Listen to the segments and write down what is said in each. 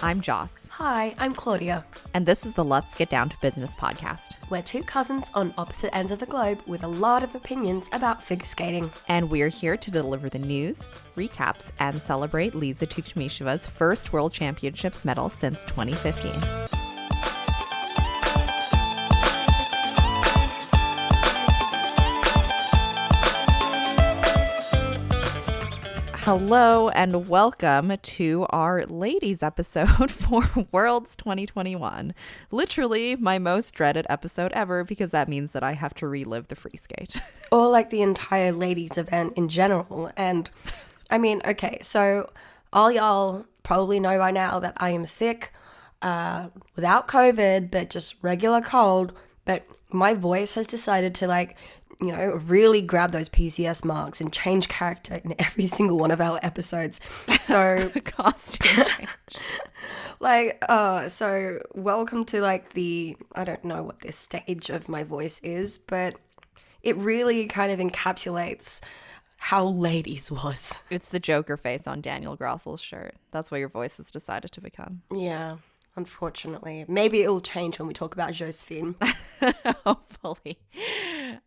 I'm Joss. Hi, I'm Claudia. And this is the Let's Get Down to Business podcast. We're two cousins on opposite ends of the globe with a lot of opinions about figure skating. And we're here to deliver the news, recaps, and celebrate Elizaveta Tuktamysheva's first World Championships medal since 2015. Hello and welcome to our ladies episode for Worlds 2021. Literally my most dreaded episode ever because that means that I have to relive the free skate. Or like the entire ladies event in general. And I mean, okay, so all y'all probably know by now that I am sick without COVID, but just regular cold. But my voice has decided to really grab those PCS marks and change character in every single one of our episodes. So costume change. So welcome to I don't know what this stage of my voice is, but it really kind of encapsulates how ladies was. It's the Joker face on Daniel Grossel's shirt. That's what your voice has decided to become. Yeah. Unfortunately. Maybe it will change when we talk about Josefin. Hopefully.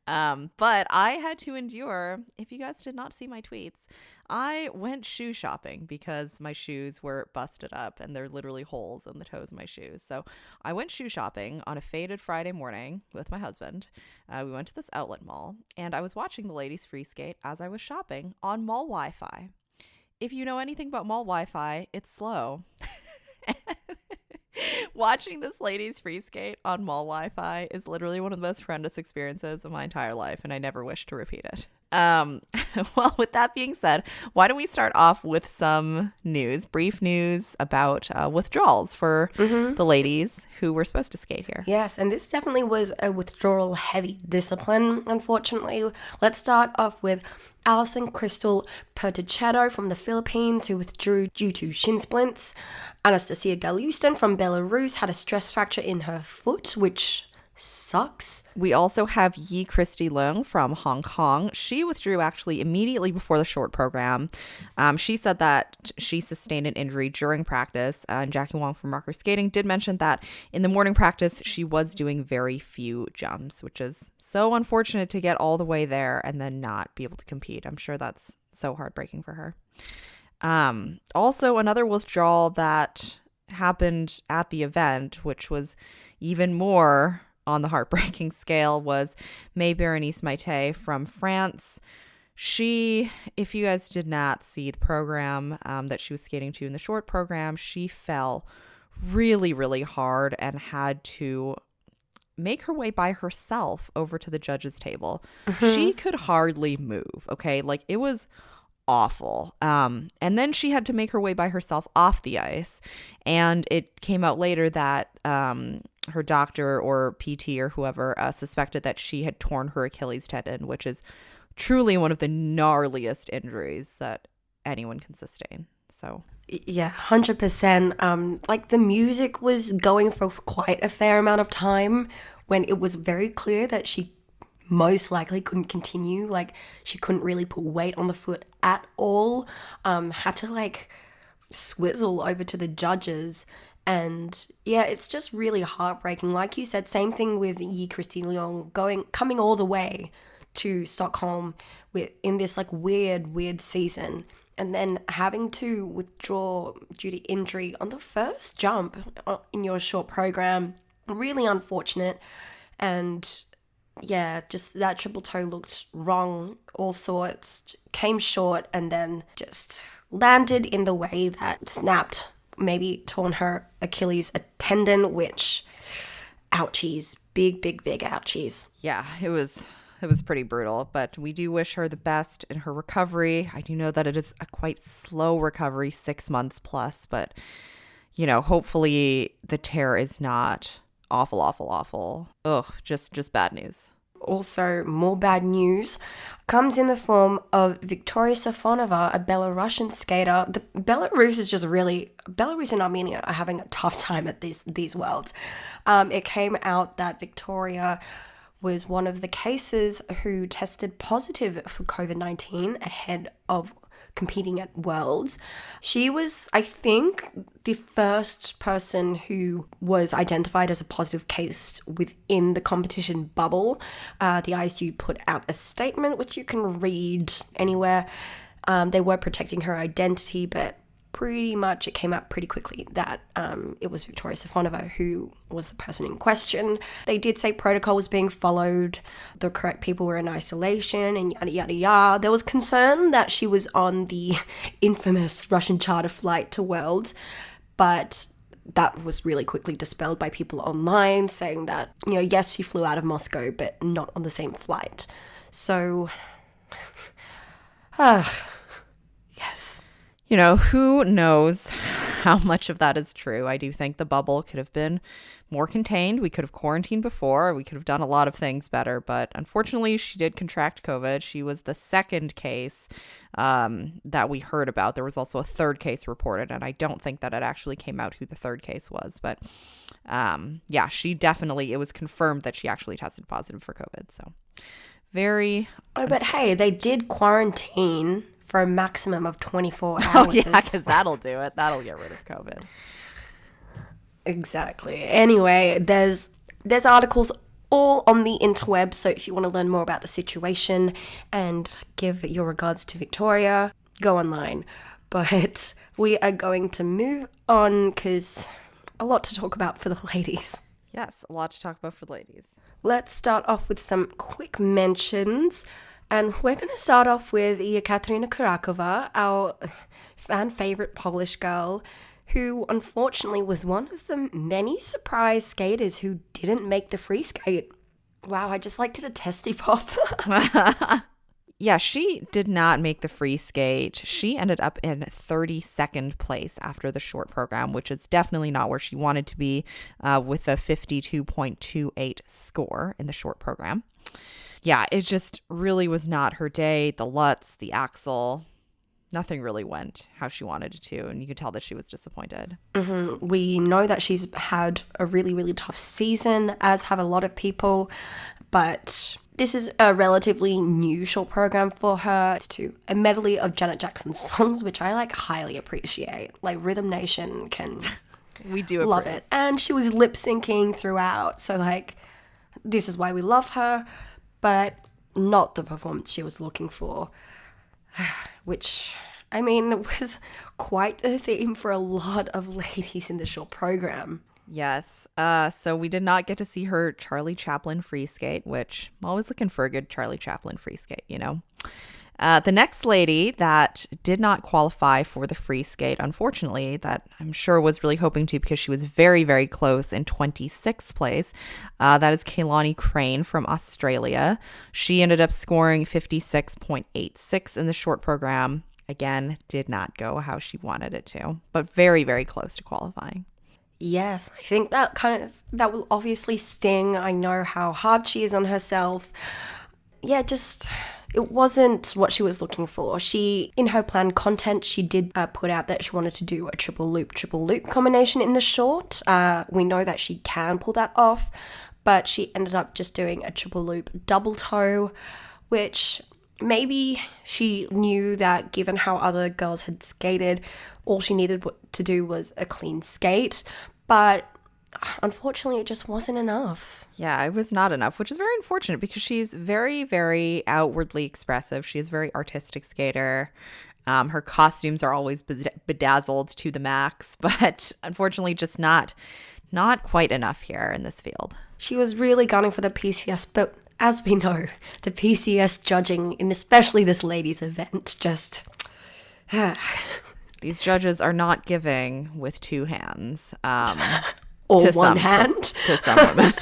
But I had to endure, if you guys did not see my tweets, I went shoe shopping because my shoes were busted up and there are literally holes in the toes of my shoes. So I went shoe shopping on a faded Friday morning with my husband. We went to this outlet mall and I was watching the ladies free skate as I was shopping on mall Wi-Fi. If you know anything about mall Wi-Fi, it's slow. Watching this ladies free skate on mall Wi-Fi is literally one of the most horrendous experiences of my entire life, and I never wish to repeat it. Well, with that being said, why don't we start off with some news, brief news about withdrawals for the ladies who were supposed to skate here. Yes, and this definitely was a withdrawal-heavy discipline, unfortunately. Let's start off with Alison Crystal Pertuchetto from the Philippines, who withdrew due to shin splints. Anastasia Galustin from Belarus had a stress fracture in her foot, which sucks. We also have Yi Christy Leung from Hong Kong. She withdrew actually immediately before the short program. She said that she sustained an injury during practice. And Jackie Wong from Marker Skating did mention that in the morning practice, she was doing very few jumps, which is so unfortunate to get all the way there and then not be able to compete. I'm sure that's so heartbreaking for her. Also, another withdrawal that happened at the event, which was even more on the heartbreaking scale, was May Berenice Maite from France. She, if you guys did not see the program that she was skating to in the short program, she fell really, really hard and had to make her way by herself over to the judges' table. She could hardly move, okay? It was awful. And then she had to make her way by herself off the ice. And it came out later that her doctor or PT or whoever suspected that she had torn her Achilles tendon, which is truly one of the gnarliest injuries that anyone can sustain. So yeah, 100%. The music was going for quite a fair amount of time when it was very clear that she most likely couldn't continue. She couldn't really put weight on the foot at all. Had to swizzle over to the judges. And yeah, it's just really heartbreaking. Like you said, same thing with Yi Christy Leung coming all the way to Stockholm in this weird season, and then having to withdraw due to injury on the first jump in your short program. Really unfortunate. And yeah, just that triple toe looked wrong, all sorts, came short, and then just landed in the way that snapped, maybe torn her Achilles tendon, which, ouchies, big ouchies. Yeah, it was pretty brutal, but we do wish her the best in her recovery. I do know that it is a quite slow recovery, 6 months plus, but, hopefully the tear is not awful. Ugh, just bad news. Also, more bad news comes in the form of Victoria Safonova, a Belarusian skater. Belarus and Armenia are having a tough time at these worlds. It came out that Victoria was one of the cases who tested positive for COVID-19 ahead of competing at Worlds. She was, I think, the first person who was identified as a positive case within the competition bubble. The ICU put out a statement, which you can read anywhere. They were protecting her identity, but pretty much it came out pretty quickly that it was Victoria Safonova who was the person in question. They did say protocol was being followed, the correct people were in isolation, and yada yada yada. There was concern that she was on the infamous Russian charter flight to Worlds, but that was really quickly dispelled by people online saying that, yes, she flew out of Moscow, but not on the same flight. So, yes. Who knows how much of that is true. I do think the bubble could have been more contained. We could have quarantined before. We could have done a lot of things better. But unfortunately, she did contract COVID. She was the second case that we heard about. There was also a third case reported, and I don't think that it actually came out who the third case was. But she definitely, it was confirmed that she actually tested positive for COVID. So very... Oh, but hey, they did quarantine for a maximum of 24 hours. Oh, yeah, because that'll do it. That'll get rid of COVID. Exactly. Anyway, there's articles all on the interweb, so if you want to learn more about the situation and give your regards to Victoria, go online. But we are going to move on because a lot to talk about for the ladies. Yes, a lot to talk about for the ladies. Let's start off with some quick mentions. And we're going to start off with Ekaterina Kurakova, our fan favorite Polish girl, who unfortunately was one of the many surprise skaters who didn't make the free skate. Wow, I just like to testy pop. Yeah, she did not make the free skate. She ended up in 32nd place after the short program, which is definitely not where she wanted to be with a 52.28 score in the short program. Yeah, it just really was not her day. The Lutz, the axle, nothing really went how she wanted it to. And you could tell that she was disappointed. Mm-hmm. We know that she's had a really, really tough season, as have a lot of people. But this is a relatively new short program for her. It's to a medley of Janet Jackson's songs, which I highly appreciate. Rhythm Nation can... We do love it. And she was lip syncing throughout. So this is why we love her. But not the performance she was looking for, which, was quite the theme for a lot of ladies in the short program. Yes. So we did not get to see her Charlie Chaplin free skate, which I'm always looking for a good Charlie Chaplin free skate, The next lady that did not qualify for the free skate, unfortunately, that I'm sure was really hoping to because she was very, very close in 26th place, that is Kailani Craine from Australia. She ended up scoring 56.86 in the short program. Again, did not go how she wanted it to, but very, very close to qualifying. Yes, I think that will obviously sting. I know how hard she is on herself. Yeah, it wasn't what she was looking for. In her planned content, she did put out that she wanted to do a triple loop combination in the short. We know that she can pull that off, but she ended up just doing a triple loop double toe, which maybe she knew that given how other girls had skated, all she needed to do was a clean skate, but unfortunately, it just wasn't enough. Yeah, it was not enough, which is very unfortunate because she's very, very outwardly expressive. She is a very artistic skater. Her costumes are always bedazzled to the max, but unfortunately just not quite enough here in this field. She was really gunning for the PCS, but as we know, the PCS judging, and especially this ladies' event, just... These judges are not giving with two hands. Or one hand. To some women,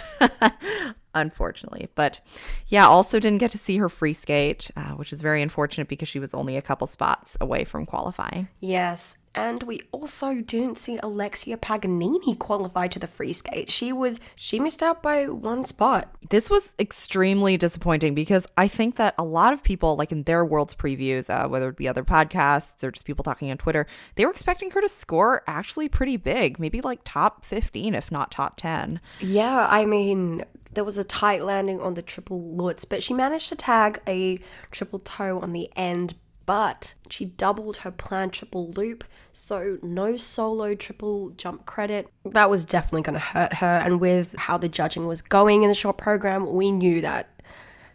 unfortunately. But yeah, also didn't get to see her free skate, which is very unfortunate because she was only a couple spots away from qualifying. Yes. And we also didn't see Alexia Paganini qualify to the free skate. She missed out by one spot. This was extremely disappointing because I think that a lot of people, like in their Worlds previews, whether it be other podcasts or just people talking on Twitter, they were expecting her to score actually pretty big, maybe like top 15, if not top 10. Yeah, I mean, there was a tight landing on the triple Lutz, but she managed to tag a triple toe on the end, but she doubled her planned triple loop, so no solo triple jump credit. That was definitely going to hurt her, and with how the judging was going in the short program, we knew that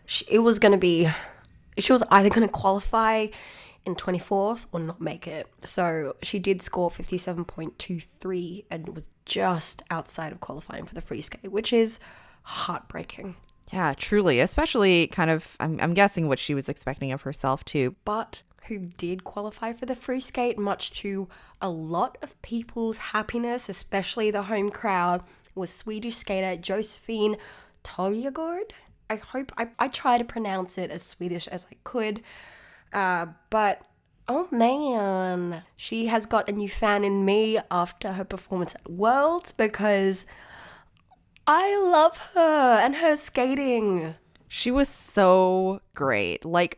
she was either going to qualify in 24th or not make it. So she did score 57.23 and was just outside of qualifying for the free skate, which is heartbreaking. Yeah, truly, especially kind of, I'm guessing what she was expecting of herself too. But who did qualify for the free skate, much to a lot of people's happiness, especially the home crowd, was Swedish skater Josefin Taljegård. I try to pronounce it as Swedish as I could, but oh man, she has got a new fan in me after her performance at Worlds, because I love her and her skating. She was so great. Like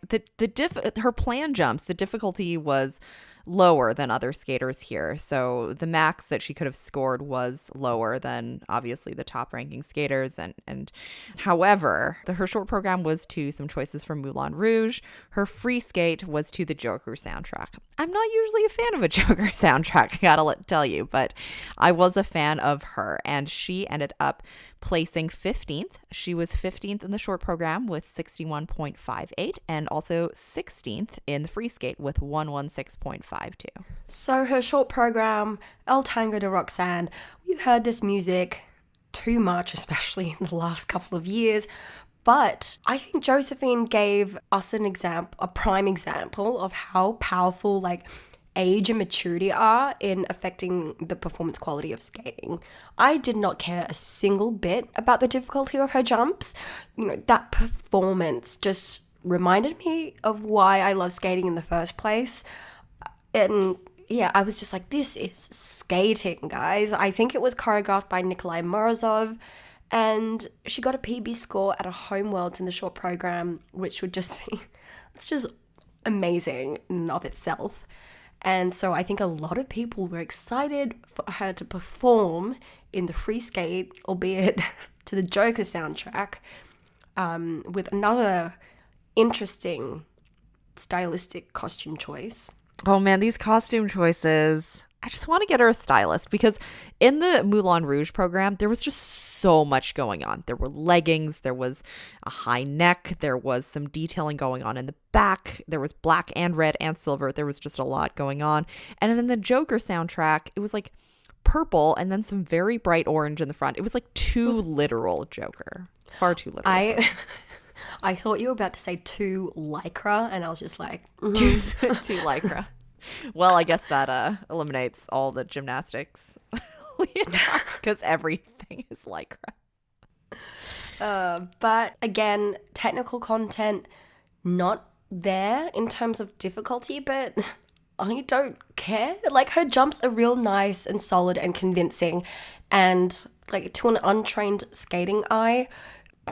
her plan jumps, the difficulty was lower than other skaters here. So the max that she could have scored was lower than obviously the top ranking skaters. And however, her short program was to some choices from Moulin Rouge. Her free skate was to the Joker soundtrack. I'm not usually a fan of a Joker soundtrack, I gotta tell you, but I was a fan of her, and she ended up placing 15th. She was 15th in the short program with 61.58 and also 16th in the free skate with 116.52. So her short program, El Tango de Roxanne, we've heard this music too much, especially in the last couple of years. But I think Josephine gave us a prime example of how powerful age and maturity are in affecting the performance quality of skating. I did not care a single bit about the difficulty of her jumps. That performance just reminded me of why I love skating in the first place. And yeah, I was just like, this is skating, guys. I think it was choreographed by Nikolai Morozov, and she got a PB score at a home Worlds in the short program, which would just be, it's just amazing in and of itself. And so I think a lot of people were excited for her to perform in the free skate, albeit to the Joker soundtrack, with another interesting stylistic costume choice. Oh man, these costume choices. I just want to get her a stylist, because in the Moulin Rouge program, there was just so much going on. There were leggings, there was a high neck, there was some detailing going on in the back, there was black and red and silver. There was just a lot going on. And in the Joker soundtrack, it was like purple and then some very bright orange in the front. It was like too literal Joker. Far too literal. I thought you were about to say too lycra, and I was just like, too lycra. Well, I guess that eliminates all the gymnastics, because everything is lycra. But again, technical content not there in terms of difficulty, but I don't care. Her jumps are real nice and solid and convincing, and to an untrained skating eye,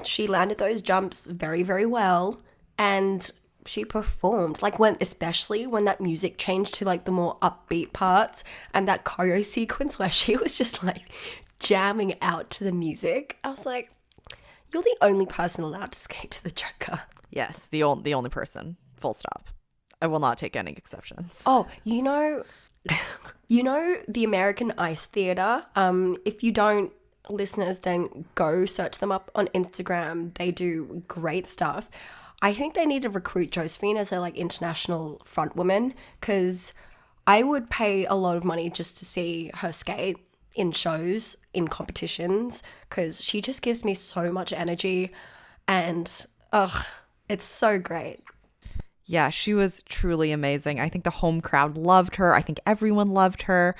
she landed those jumps very, very well, and she performed especially when that music changed to the more upbeat parts and that choreo sequence where she was just jamming out to the music. I was like, you're the only person allowed to skate to the Joker. Yes, the only person. Full stop. I will not take any exceptions. Oh, you know the American Ice Theater. If you don't, listeners, then go search them up on Instagram. They do great stuff. I think they need to recruit Josephine as their international front woman, because I would pay a lot of money just to see her skate in shows, in competitions, because she just gives me so much energy, and it's so great. Yeah, she was truly amazing. I think the home crowd loved her. I think everyone loved her.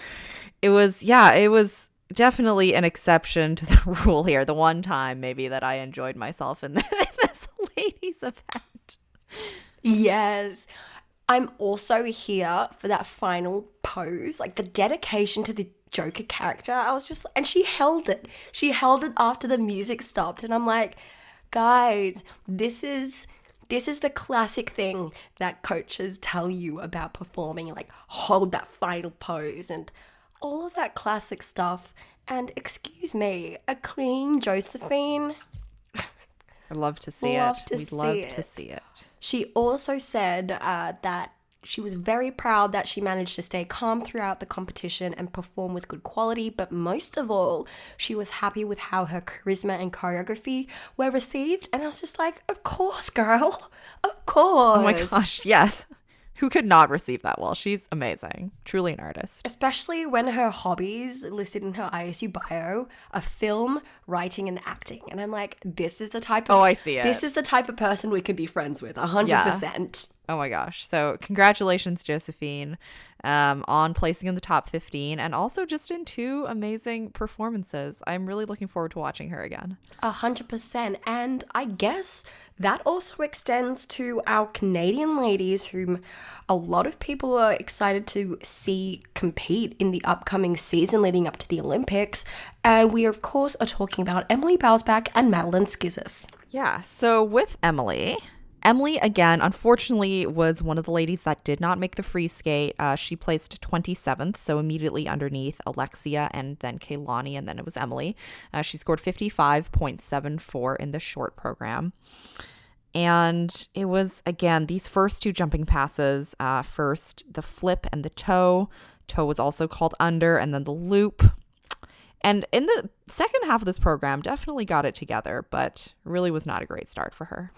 It was definitely an exception to the rule here. The one time maybe that I enjoyed myself in this ladies event. Yes. I'm also here for that final pose, like the dedication to the Joker character. I was just, and she held it. She held it after the music stopped. And I'm like, guys, this is the classic thing that coaches tell you about performing, like hold that final pose and all of that classic stuff. And excuse me, a clean Josefin. I'd love to see it. We'd love to see it. She also said that she was very proud that she managed to stay calm throughout the competition and perform with good quality, but most of all, she was happy with how her charisma and choreography were received. And I was just like, of course, girl. Of course. Oh my gosh, yes. Who could not receive that well? She's amazing. Truly an artist. Especially when her hobbies listed in her ISU bio are film, writing, and acting. And I'm like, this is the type of... Oh, I see it. This is the type of person we can be friends with, 100%. Yeah. Oh my gosh. So congratulations, Josefin, on placing in the top 15 and also just in 2 amazing performances. I'm really looking forward to watching her again. 100%. And I guess that also extends to our Canadian ladies, whom a lot of people are excited to see compete in the upcoming season leading up to the Olympics. And we, of course, are talking about Emily Bausback and Madeline Schizas. Yeah. So with Emily, again, unfortunately, was one of the ladies that did not make the free skate. She placed 27th, so immediately underneath Alexia and then Kailani, and then it was Emily. She scored 55.74 in the short program. And it was, again, these first 2 jumping passes, first the flip and the toe. Toe was also called under, and then the loop. And in the second half of this program, definitely got it together, but really was not a great start for her.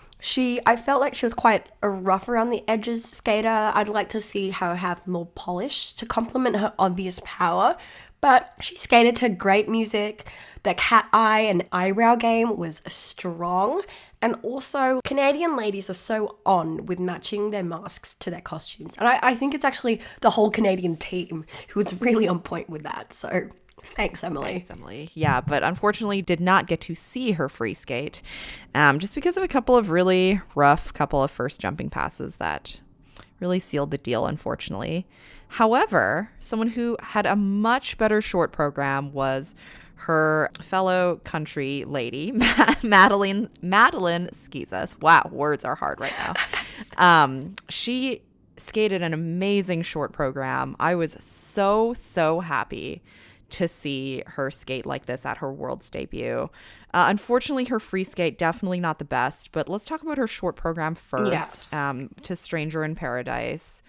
I felt like she was quite a rough around the edges skater. I'd like to see her have more polish to complement her obvious power, but she skated to great music. The cat eye and eyebrow game was strong. And also, Canadian ladies are so on with matching their masks to their costumes. And I think it's actually the whole Canadian team who is really on point with that. So... Thanks, Emily. Thanks, Emily. Yeah, but unfortunately did not get to see her free skate just because of a couple of really rough first jumping passes that really sealed the deal, unfortunately. However, someone who had a much better short program was her fellow country lady, Madeline Schizas. Wow, words are hard right now. She skated an amazing short program. I was so happy to see her skate like this at her world's debut. Unfortunately, her free skate, definitely not the best, but let's talk about her short program first. Yes. To Stranger in Paradise.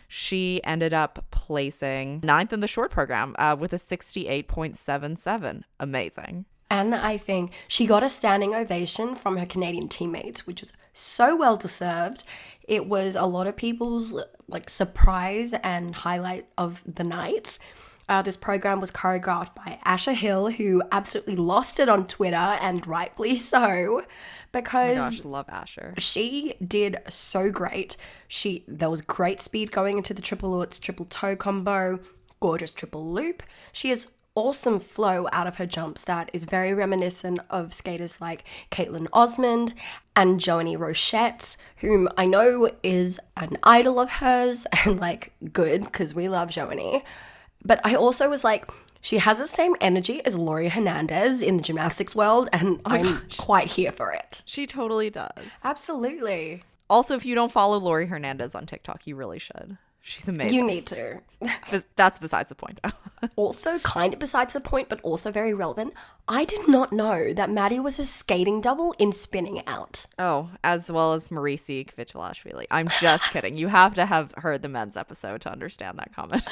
She ended up placing 9th in the short program with a 68.77. Amazing. And I think she got a standing ovation from her Canadian teammates, which was so well deserved. It was a lot of people's surprise and highlight of the night. This program was choreographed by Asher Hill, who absolutely lost it on Twitter, and rightfully so, because oh my gosh, love Asher. She did so great. There was great speed going into the triple Lutz, triple toe combo, gorgeous triple loop. She has awesome flow out of her jumps that is very reminiscent of skaters like Caitlin Osmond and Joanie Rochette, whom I know is an idol of hers, and good, because we love Joanie. But I also was like, she has the same energy as Laurie Hernandez in the gymnastics world, and I'm quite here for it. She totally does. Absolutely. Also, if you don't follow Laurie Hernandez on TikTok, you really should. She's amazing. You need to. That's besides the point, though. Also, kind of besides the point, but also very relevant. I did not know that Maddie was a skating double in spinning out. Oh, as well as Marisi Kvitulashvili. I'm just kidding. You have to have heard the men's episode to understand that comment.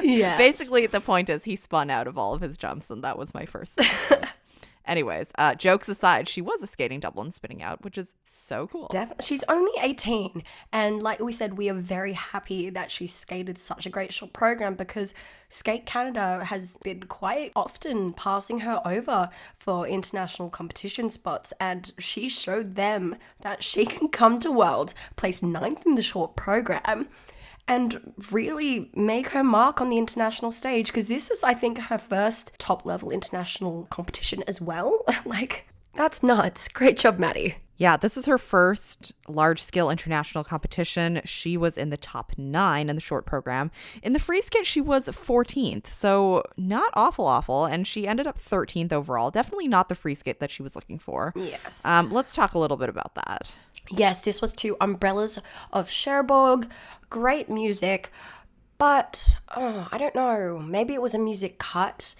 Yes. Basically, the point is he spun out of all of his jumps, and that was my first thing. Anyways, jokes aside, she was a skating double and spinning out, which is so cool. She's only 18. And like we said, we are very happy that she skated such a great short program, because Skate Canada has been quite often passing her over for international competition spots. And she showed them that she can come to Worlds, place 9th in the short program, and really make her mark on the international stage, because this is, I think, her first top-level international competition as well. That's nuts. Great job, Maddie. Yeah, this is her first large-scale international competition. She was in the top 9 in the short program. In the free skate, she was 14th, so not awful. And she ended up 13th overall. Definitely not the free skate that she was looking for. Yes. Let's talk a little bit about that. Yes, this was to Umbrellas of Cherbourg. Great music. But, I don't know. Maybe it was a music cut.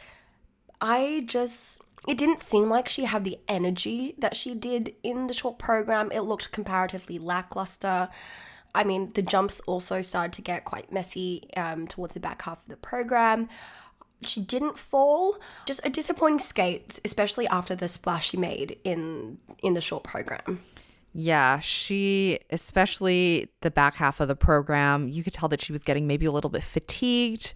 It didn't seem like she had the energy that she did in the short program. It looked comparatively lackluster. I mean, the jumps also started to get quite messy towards the back half of the program. She didn't fall. Just a disappointing skate, especially after the splash she made in the short program. Yeah, she, especially the back half of the program, you could tell that she was getting maybe a little bit fatigued.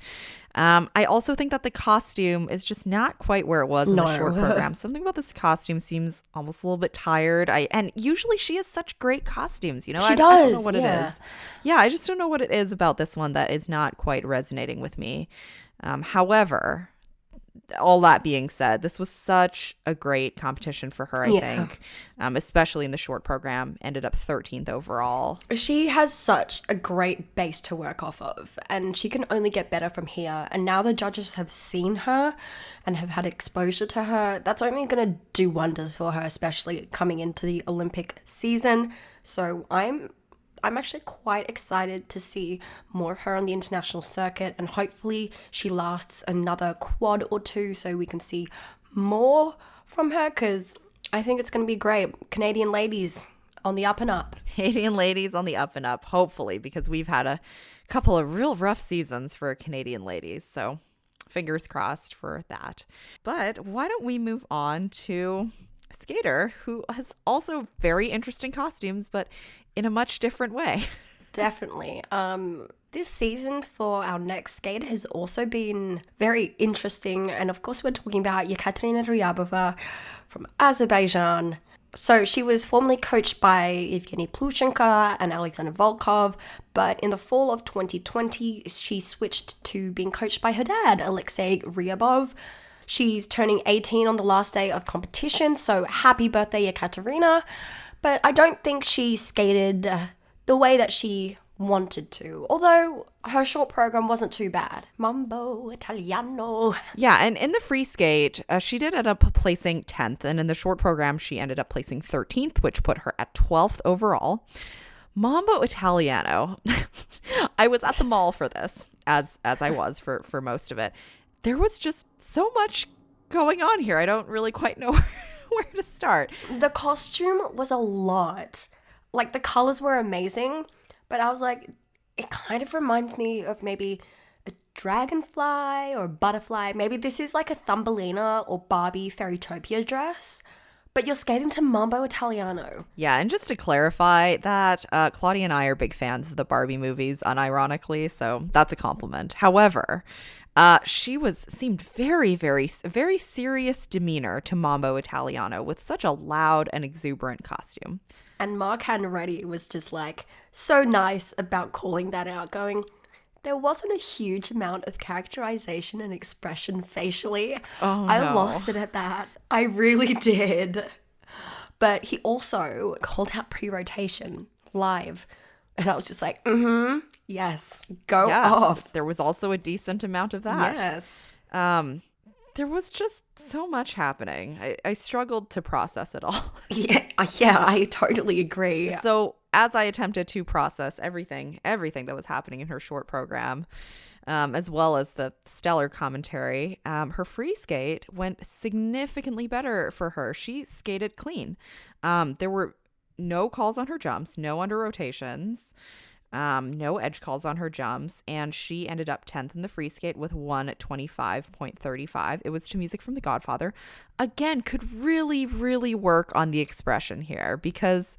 I also think that the costume is just not quite where it was in the short program. Something about this costume seems almost a little bit tired. And usually she has such great costumes, you know? She I does, don't know what it is. Yeah, I just don't know what it is about this one that is not quite resonating with me. However, all that being said, this was such a great competition for her, I think, especially in the short program. Ended up 13th overall. She has such a great base to work off of, and she can only get better from here. And now the judges have seen her and have had exposure to her. That's only going to do wonders for her, especially coming into the Olympic season. So I'm actually quite excited to see more of her on the international circuit, and hopefully she lasts another quad or two so we can see more from her, because I think it's going to be great. Canadian ladies on the up and up. Canadian ladies on the up and up, hopefully, because we've had a couple of real rough seasons for Canadian ladies. So fingers crossed for that. But why don't we move on to a skater who has also very interesting costumes, but in a much different way. Definitely. This season for our next skater has also been very interesting. And of course, we're talking about Ekaterina Ryabova from Azerbaijan. So she was formerly coached by Evgeny Plushenko and Alexander Volkov, but in the fall of 2020, she switched to being coached by her dad, Alexei Ryabov. She's turning 18 on the last day of competition, so happy birthday, Ekaterina. But I don't think she skated the way that she wanted to, although her short program wasn't too bad. Mambo Italiano. Yeah, and in the free skate, she did end up placing 10th, and in the short program, she ended up placing 13th, which put her at 12th overall. Mambo Italiano. I was at the mall for this, as I was for most of it. There was just so much going on here. I don't really quite know where to start. The costume was a lot. Like, the colors were amazing, but I was like, it kind of reminds me of maybe a dragonfly or a butterfly. Maybe this is like a Thumbelina or Barbie Fairytopia dress, but you're skating to Mambo Italiano. Yeah, and just to clarify that, Claudia and I are big fans of the Barbie movies, unironically, so that's a compliment. However, she seemed very, very, very serious demeanor to Mambo Italiano with such a loud and exuberant costume. And Mark Hanready was just like so nice about calling that out, going, there wasn't a huge amount of characterization and expression facially. Oh, I no. lost it at that. I really did. But he also called out pre-rotation live. And I was just like, yes, go off. There was also a decent amount of that. Yes. There was just so much happening. I struggled to process it all. Yeah, I totally agree. So as I attempted to process everything that was happening in her short program, as well as the stellar commentary, her free skate went significantly better for her. She skated clean. There were no calls on her jumps, no under rotations, no edge calls on her jumps, and she ended up 10th in the free skate with 1:25.35. It was to music from The Godfather. Again, could really, really work on the expression here, because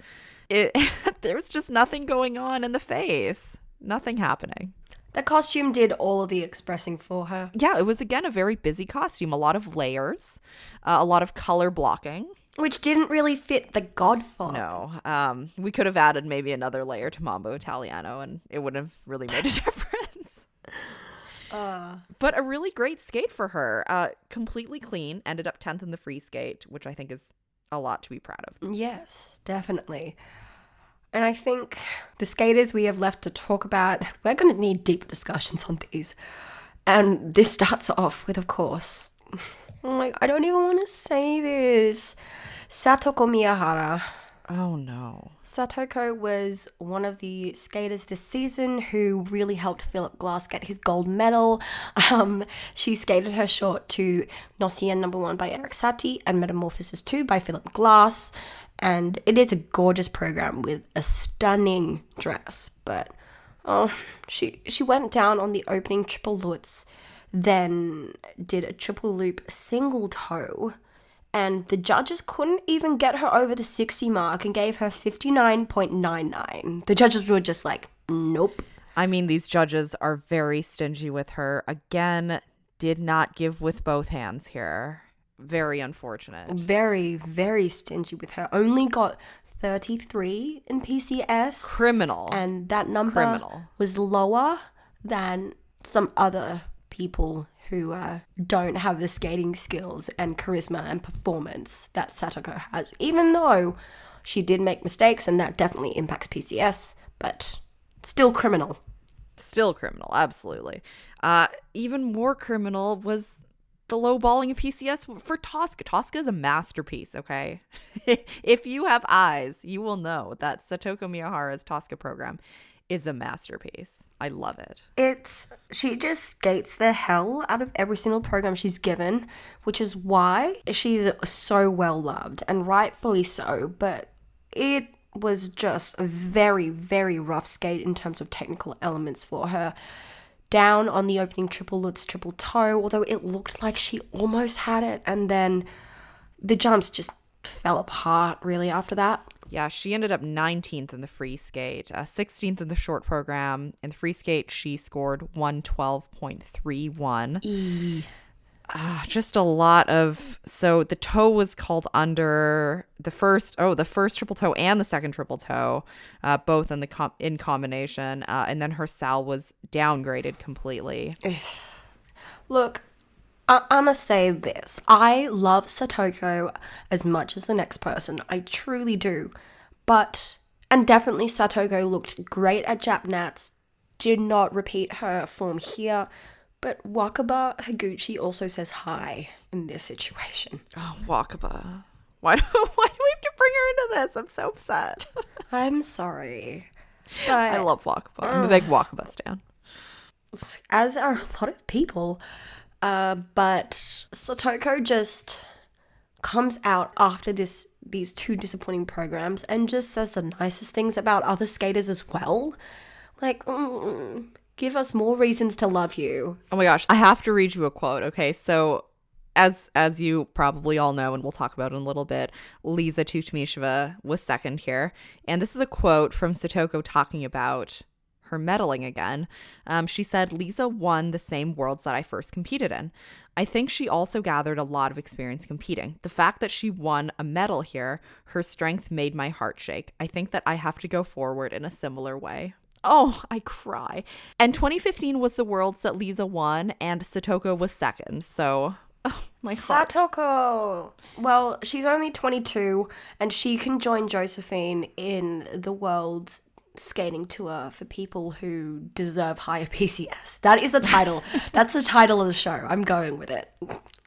there was just nothing going on in the face. Nothing happening. The costume did all of the expressing for her. Yeah, it was, again, a very busy costume. A lot of layers, a lot of color blocking. Which didn't really fit The Godfather. No. We could have added maybe another layer to Mambo Italiano, and it wouldn't have really made a difference. But a really great skate for her. Completely clean. Ended up 10th in the free skate, which I think is a lot to be proud of. Yes, definitely. And I think the skaters we have left to talk about, we're going to need deep discussions on these. And this starts off with, of course, I don't even want to say this, Satoko Miyahara. Oh, no. Satoko was one of the skaters this season who really helped Philip Glass get his gold medal. She skated her short to Nocien No. 1 by Eric Satie and Metamorphosis 2 by Philip Glass. And it is a gorgeous program with a stunning dress. But she went down on the opening triple Lutz, then did a triple loop single toe. And the judges couldn't even get her over the 60 mark and gave her 59.99. The judges were just like, nope. I mean, these judges are very stingy with her. Again, did not give with both hands here. Very unfortunate. Very, very stingy with her. Only got 33 in PCS. Criminal. And that number was lower than some other people who don't have the skating skills and charisma and performance that Satoko has, even though she did make mistakes and that definitely impacts PCS, but still criminal. Still criminal, absolutely. Even more criminal was the low balling of PCS for Tosca. Tosca is a masterpiece, okay? If you have eyes, you will know that Satoko Miyahara's Tosca program is a masterpiece. I love it. She just skates the hell out of every single program she's given, which is why she's so well loved, and rightfully so, but it was just a very, very rough skate in terms of technical elements for her. Down on the opening triple Lutz triple toe, although it looked like she almost had it, and then the jumps just fell apart really after that. Yeah, she ended up 19th in the free skate, 16th in the short program. In the free skate, she scored 112.31. Just a lot of... So the toe was called under the first triple toe and the second triple toe, both in combination. And then her sal was downgraded completely. Look, I'm going to say this. I love Satoko as much as the next person. I truly do. And definitely Satoko looked great at Jap Nats. Did not repeat her form here. But Wakaba Higuchi also says hi in this situation. Oh, Wakaba. Why do we have to bring her into this? I'm so upset. I'm sorry. But, I love Wakaba. I'm a big Wakaba stan. As are a lot of people. But Satoko just comes out after these two disappointing programs and just says the nicest things about other skaters as well. Like, give us more reasons to love you. Oh my gosh, I have to read you a quote. Okay, so as you probably all know, and we'll talk about in a little bit, Elizaveta Tuktamysheva was second here. And this is a quote from Satoko talking about her medaling again. She said, "Lisa won the same worlds that I first competed in. I think she also gathered a lot of experience competing. The fact that she won a medal here, her strength made my heart shake. I think that I have to go forward in a similar way." Oh, I cry. And 2015 was the worlds that Lisa won, and Satoko was second. So, oh, my heart. Satoko! Well, she's only 22, and she can join Josefin in the world's skating tour for people who deserve higher PCS. That is the title. That's the title of the show. I'm going with it.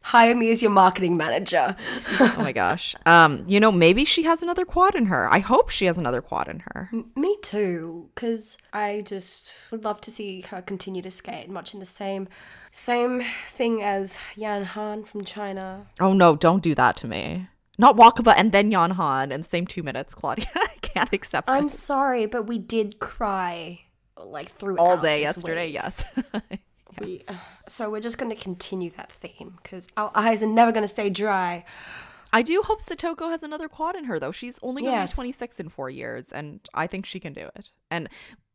Hire me as your marketing manager. Oh my gosh. Maybe she has another quad in her. I hope she has another quad in her. Me too, because I just would love to see her continue to skate, much in the same thing as Yan Han from China. Oh no, don't do that to me. Not Wakaba and then Yan Han in the same 2 minutes, Claudia. I can't accept I'm it. sorry, but we did cry throughout all day this yesterday, week. Yes. So we're just going to continue that theme because our eyes are never going to stay dry. I do hope Satoko has another quad in her, though. She's only going to be 26 in 4 years, and I think she can do it. And,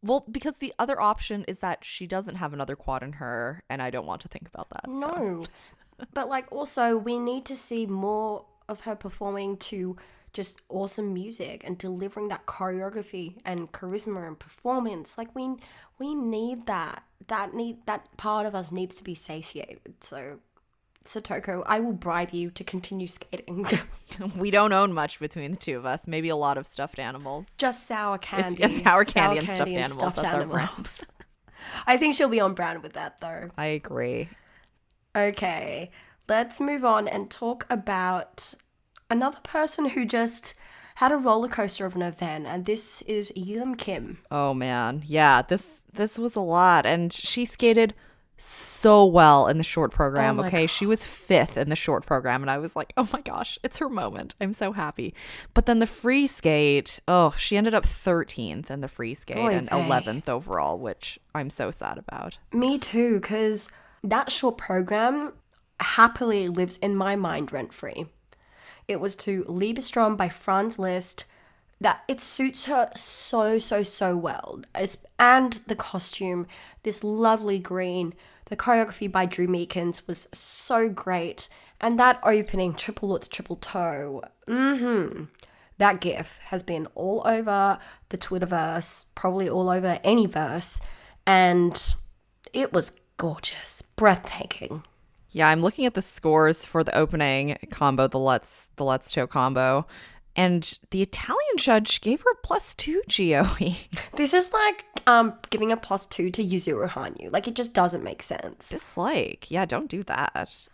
well, because the other option is that she doesn't have another quad in her, and I don't want to think about that. No. But, also, we need to see more of her performing to just awesome music and delivering that choreography and charisma and performance. We need that. That part of us needs to be satiated. So Satoko, I will bribe you to continue skating. We don't own much between the two of us. Maybe a lot of stuffed animals. Just sour candy. Sour candy and stuffed animals. That's our brand. I think she'll be on brand with that, though. I agree. Okay, let's move on and talk about another person who just had a roller coaster of an event, and this is Yelim KIM. Oh man, yeah, this was a lot, and she skated so well in the short program. Okay, she was 5th in the short program, and I was like, oh my gosh, it's her moment. I'm so happy. But then the free skate, she ended up 13th in the free skate and 11th overall, which I'm so sad about. Me too, because that short program happily lives in my mind rent-free. It was to Liebestrom by Franz Liszt. That it suits her so well. And the costume, this lovely green. The choreography by Drew Meekins was so great. And that opening, triple Lutz, triple toe. That gif has been all over the Twitterverse, probably all over any verse. And it was gorgeous, breathtaking. Yeah, I'm looking at the scores for the opening combo, the Lutz toe combo. And the Italian judge gave her +2 GOE. This is like giving a +2 to Yuzuru Hanyu. Like, it just doesn't make sense. Yeah, don't do that.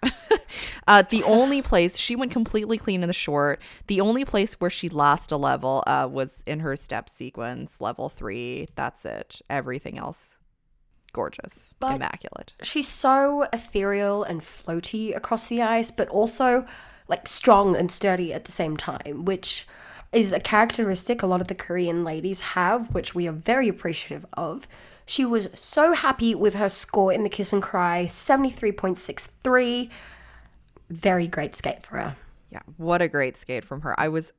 The only place, she went completely clean in the short. The only place where she lost a level was in her step sequence, level 3. That's it. Everything else, gorgeous, immaculate. She's so ethereal and floaty across the ice, but also like strong and sturdy at the same time, which is a characteristic a lot of the Korean ladies have, which we are very appreciative of. She was so happy with her score in the Kiss and Cry, 73.63. Very great skate for her. Yeah, what a great skate from her. I was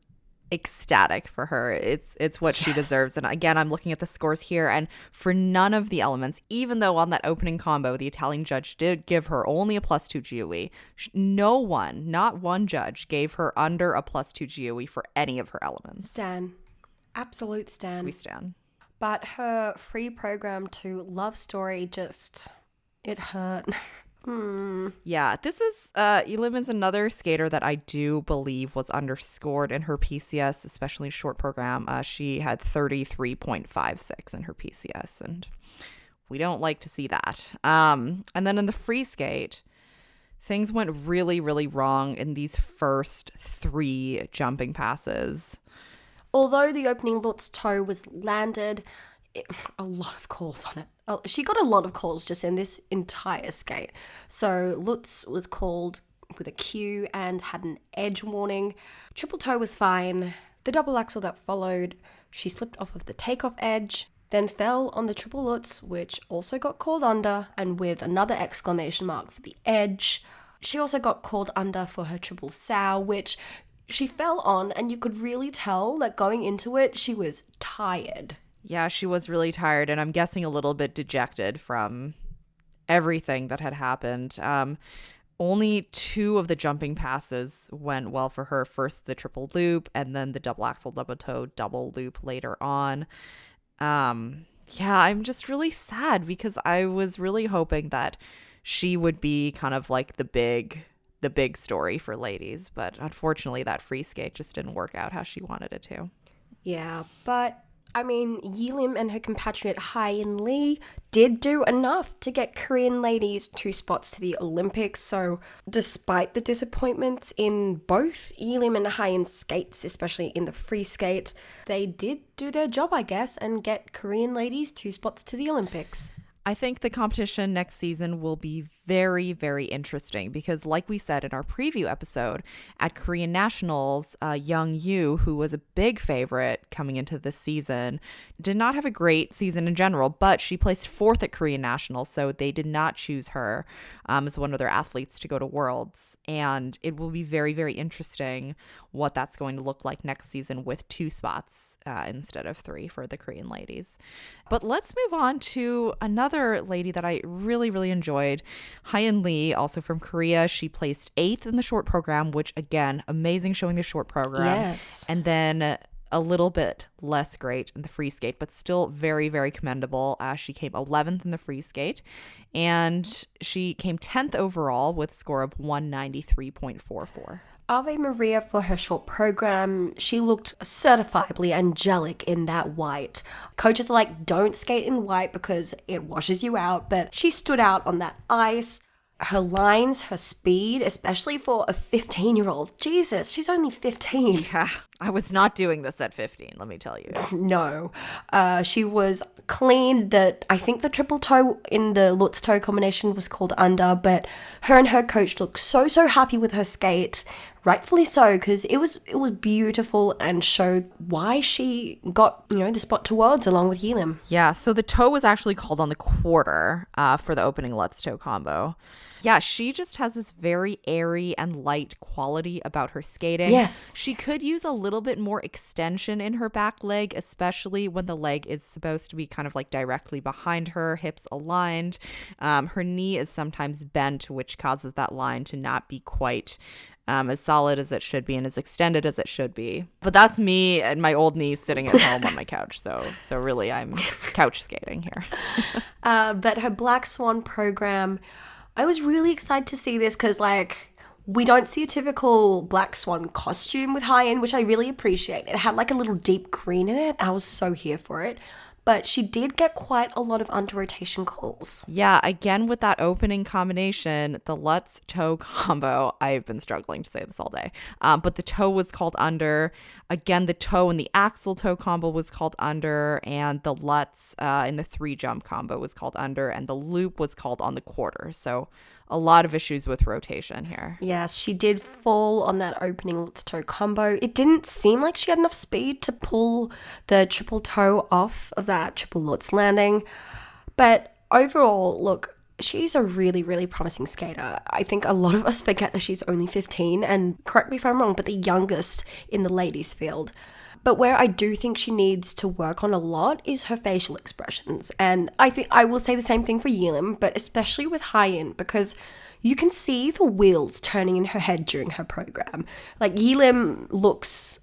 ecstatic for her. It's what she deserves. And again, I'm looking at the scores here, and for none of the elements, even though on that opening combo the Italian judge did give her only a +2 GOE, not one judge gave her under a +2 GOE for any of her elements. Stan. Absolute stan. We stan. But her free program to Love Story it hurt. Yeah, this is Yelim is another skater that I do believe was underscored in her PCS, especially short program. She had 33.56 in her PCS, and we don't like to see that. And then in the free skate, things went really, really wrong in these first 3 jumping passes. Although the opening Lutz toe was landed, a lot of calls on it. She got a lot of calls just in this entire skate. So Lutz was called with a Q and had an edge warning. Triple toe was fine. The double axel that followed, she slipped off of the takeoff edge, then fell on the triple Lutz, which also got called under, and with another exclamation mark for the edge. She also got called under for her triple sow, which she fell on, and you could really tell that going into it, she was tired. Yeah, she was really tired, and I'm guessing a little bit dejected from everything that had happened. Only 2 of the jumping passes went well for her. First, the triple loop, and then the double axel double toe double loop later on. Yeah, I'm just really sad because I was really hoping that she would be kind of like the big story for ladies, but unfortunately that free skate just didn't work out how she wanted it to. Yeah, but I mean, Yelim and her compatriot Haein LEE did do enough to get Korean ladies 2 spots to the Olympics. So despite the disappointments in both Yelim and Haein's skates, especially in the free skate, they did do their job, I guess, and get Korean ladies 2 spots to the Olympics. I think the competition next season will be very, very interesting because, like we said in our preview episode, at Korean Nationals, Young Yu, who was a big favorite coming into this season, did not have a great season in general, but she placed 4th at Korean Nationals, so they did not choose her as one of their athletes to go to Worlds. And it will be very, very interesting what that's going to look like next season with 2 spots instead of 3 for the Korean ladies. But let's move on to another lady that I really, really enjoyed. Haein LEE, also from Korea. She placed 8th in the short program, which again, amazing showing the short program. Yes. And then a little bit less great in the free skate, but still very, very commendable. She came 11th in the free skate, and she came 10th overall with a score of 193.44. Ave Maria for her short program. She looked certifiably angelic in that white. Coaches are like, don't skate in white because it washes you out, but she stood out on that ice. Her lines, her speed, especially for a 15-year-old. Jesus, she's only 15. Yeah, I was not doing this at 15, let me tell you. No. She was clean. I think the triple toe in the Lutz toe combination was called under, but her and her coach looked so happy with her skate. Rightfully so, because it was beautiful and showed why she got, the spot to Worlds along with Yelim. Yeah, so the toe was actually called on the quarter for the opening Lutz toe combo. Yeah, she just has this very airy and light quality about her skating. Yes. She could use a little bit more extension in her back leg, especially when the leg is supposed to be kind of like directly behind her, hips aligned. Her knee is sometimes bent, which causes that line to not be quite as solid as it should be and as extended as it should be. But that's me and my old knee sitting at home on my couch. So really, I'm couch skating here. But her Black Swan program, I was really excited to see this because, we don't see a typical Black Swan costume with Haein, which I really appreciate. It had a little deep green in it. I was so here for it. But she did get quite a lot of under-rotation calls. Yeah, again, with that opening combination, the Lutz toe combo, I've been struggling to say this all day, but the toe was called under. Again, the toe and the axle toe combo was called under, and the Lutz in the 3-jump combo was called under, and the loop was called on the quarter. So a lot of issues with rotation here. Yes, she did fall on that opening Lutz toe combo. It didn't seem like she had enough speed to pull the triple toe off of that triple Lutz landing. But overall, look, she's a really, really promising skater. I think a lot of us forget that she's only 15, and correct me if I'm wrong, but the youngest in the ladies field. But where I do think she needs to work on a lot is her facial expressions. And I think I will say the same thing for Yelim, but especially with Haein, because you can see the wheels turning in her head during her program. Yelim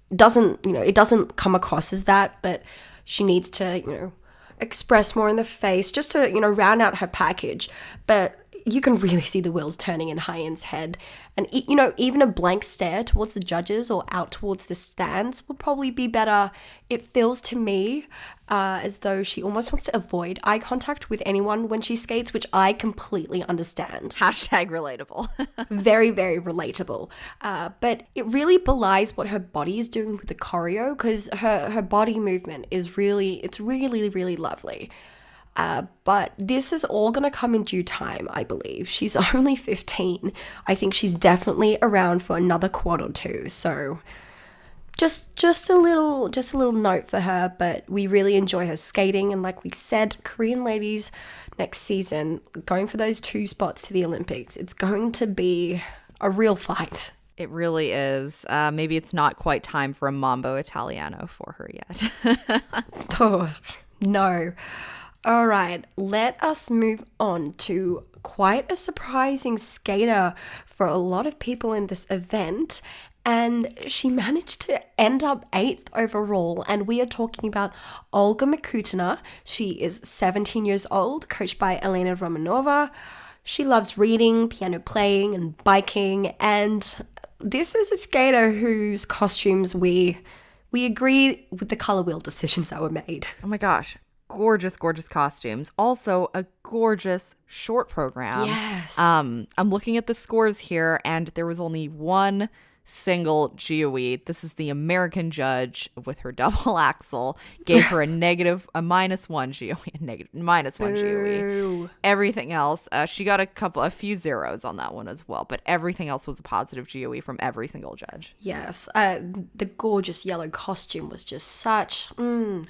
it doesn't come across as that, but she needs to, express more in the face just to, round out her package. But you can really see the wheels turning in Haein's head. And, even a blank stare towards the judges or out towards the stands would probably be better. It feels to me as though she almost wants to avoid eye contact with anyone when she skates, which I completely understand. Hashtag relatable. Very, very relatable. But it really belies what her body is doing with the choreo, because her body movement is really, really lovely. But this is all going to come in due time, I believe. She's only 15. I think she's definitely around for another quad or two. So just a little note for her, but we really enjoy her skating. And like we said, Korean ladies next season, going for those 2 spots to the Olympics, it's going to be a real fight. It really is. Maybe it's not quite time for a Mambo Italiano for her yet. Oh, no. All right, let us move on to quite a surprising skater for a lot of people in this event. And she managed to end up 8th overall. And we are talking about Olga Mikutina. She is 17 years old, coached by Elena Romanova. She loves reading, piano playing, and biking. And this is a skater whose costumes we agree with the color wheel decisions that were made. Oh my gosh. Gorgeous costumes. Also a gorgeous short program. Yes. I'm looking at the scores here, and there was only one single GOE. This is the American judge with her double axel. Gave her a -1 GOE, -1 GOE. Everything else, she got a few zeros on that one as well, but everything else was a positive GOE from every single judge. Yes, the gorgeous yellow costume was just such,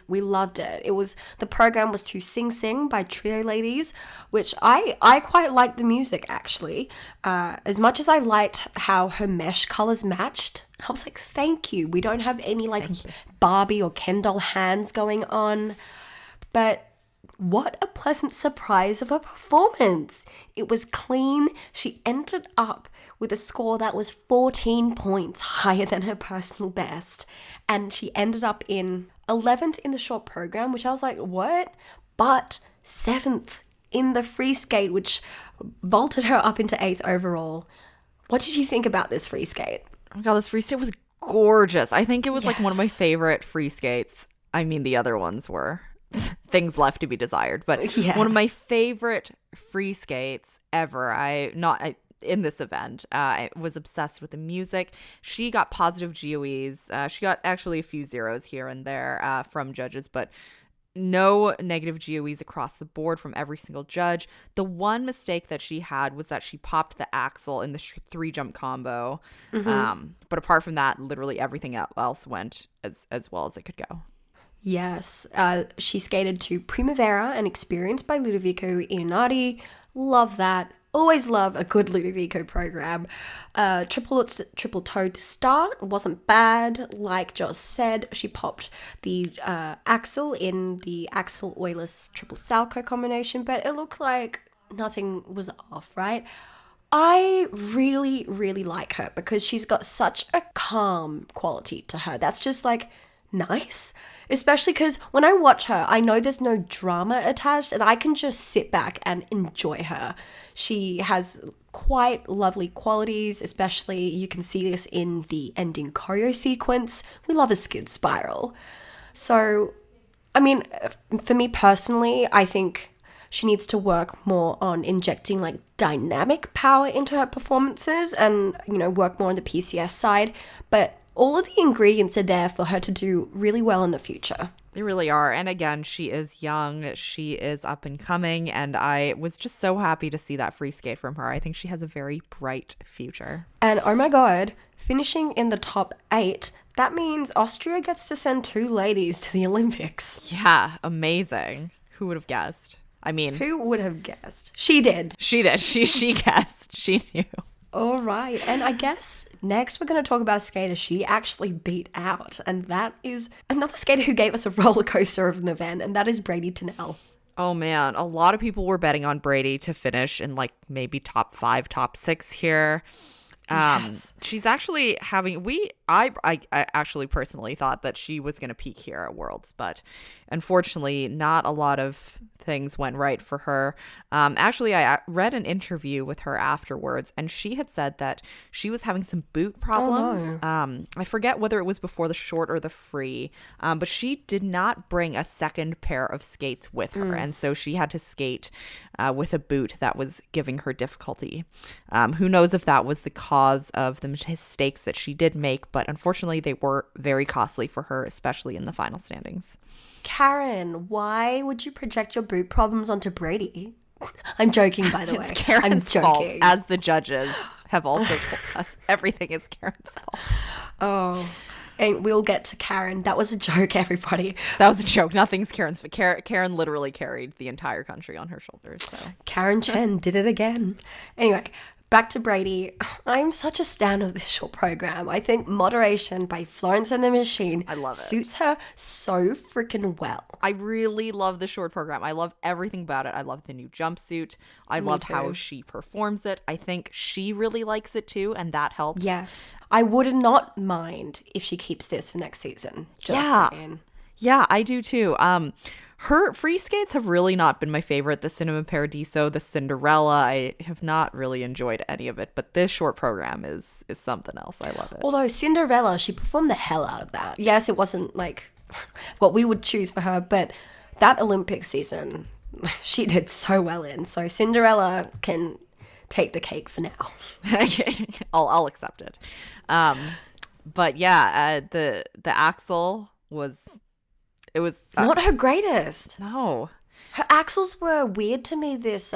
we loved it. The program was to Sing Sing by Trio Ladies, which I quite liked the music actually. As much as I liked how her mesh colors matched, I was like, thank you. We don't have any Barbie or Ken doll hands going on. But what a pleasant surprise of a performance. It was clean. She ended up with a score that was 14 points higher than her personal best. And she ended up in 11th in the short program, which I was like, what? But 7th in the free skate, which vaulted her up into 8th overall. What did you think about this free skate? Oh my God, this free skate was gorgeous. I think it was like one of my Yes. favorite free skates. I mean, the other ones were things left to be desired, but Yes. one of my favorite free skates ever. In this event, I was obsessed with the music. She got positive GOEs. She got actually a few zeros here and there from judges, but no negative GOEs across the board from every single judge. The one mistake that she had was that she popped the axle in the 3-jump combo. But apart from that, literally everything else went as well as it could go. Yes. She skated to Primavera and Experienced by Ludovico Ionati. Love that. Always love a good Ludovico program. Triple toe to start. Wasn't bad. Like Joss said, she popped the axle in the Axel Oilers triple Salco combination, but it looked like nothing was off, right? I really, really like her because she's got such a calm quality to her. That's just like nice. Especially because when I watch her, I know there's no drama attached and I can just sit back and enjoy her. She has quite lovely qualities, especially you can see this in the ending choreo sequence. We love a skid spiral. So, I mean, for me personally, I think she needs to work more on injecting like dynamic power into her performances and, you know, work more on the PCS side. But all of the ingredients are there for her to do really well in the future. They really are. And again, she is young. She is up and coming. And I was just so happy to see that free skate from her. I think she has a very bright future. And oh my God, finishing in the top 8, that means Austria gets to send 2 ladies to the Olympics. Yeah, amazing. Who would have guessed? I mean, Who would have guessed? She did. she did. She guessed. She knew. All right. And I guess next we're going to talk about a skater she actually beat out. And that is another skater who gave us a roller coaster of an event. And that is Bradie Tennell. Oh man, a lot of people were betting on Bradie to finish in like maybe top 5, top 6 here. Yes. She's actually having I actually personally thought that she was going to peak here at Worlds, but unfortunately not a lot of things went right for her. Actually, I read an interview with her afterwards, and she had said that she was having some boot problems. Oh, no. I forget whether it was before the short or the free, but she did not bring a second pair of skates with her, and so she had to skate with a boot that was giving her difficulty. Who knows if that was the cause of the mistakes that she did make, but unfortunately they were very costly for her, especially in the final standings. Karen, why would you project your boot problems onto Bradie? I'm joking, by the way. It's Karen's I'm fault, joking. as the judges have also told us. Everything is Karen's fault. Oh, and we'll get to Karen. That was a joke, everybody. That was a joke. Nothing's Karen's fault. Karen literally carried the entire country on her shoulders. So. Karen Chen did it again. Anyway, back to Bradie. I'm such a stan of this short program. I think Moderation by Florence and the Machine I love it. suits her so freaking well. I really love the short program. I love everything about it. I love the new jumpsuit. I love how she performs it. I think she really likes it too, and that helps. Yes. I would not mind if she keeps this for next season. Just saying. Yeah, I do too. Her free skates have really not been my favorite. The Cinema Paradiso, the Cinderella, I have not really enjoyed any of it. But this short program is something else. I love it. Although Cinderella, she performed the hell out of that. Yes, it wasn't like what we would choose for her, but that Olympic season, she did so well in. So Cinderella can take the cake for now. I'll accept it. But yeah, the axle was. It was Not her greatest. no. Her axles were weird to me this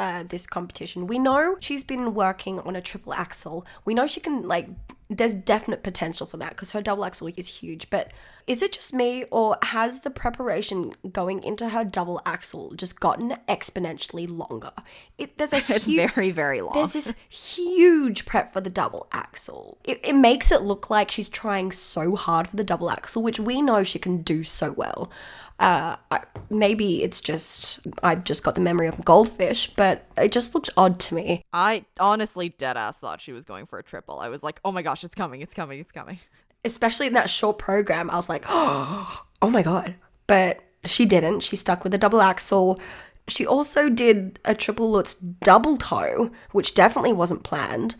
competition. We know she's been working on a triple axle. We know she can, like, there's definite potential for that because her double axle week is huge. But is it just me, or has the preparation going into her double axle just gotten exponentially longer? It's very, very long. There's this huge prep for the double axle. It makes it look like she's trying so hard for the double axle, which we know she can do so well. Maybe it's just, I've just got the memory of goldfish, but it just looked odd to me. I honestly deadass thought she was going for a triple. I was like, oh my gosh, it's coming, it's coming, it's coming. Especially in that short program, I was like, oh my God. But she didn't. She stuck with the double axel. She also did a triple Lutz double toe, which definitely wasn't planned.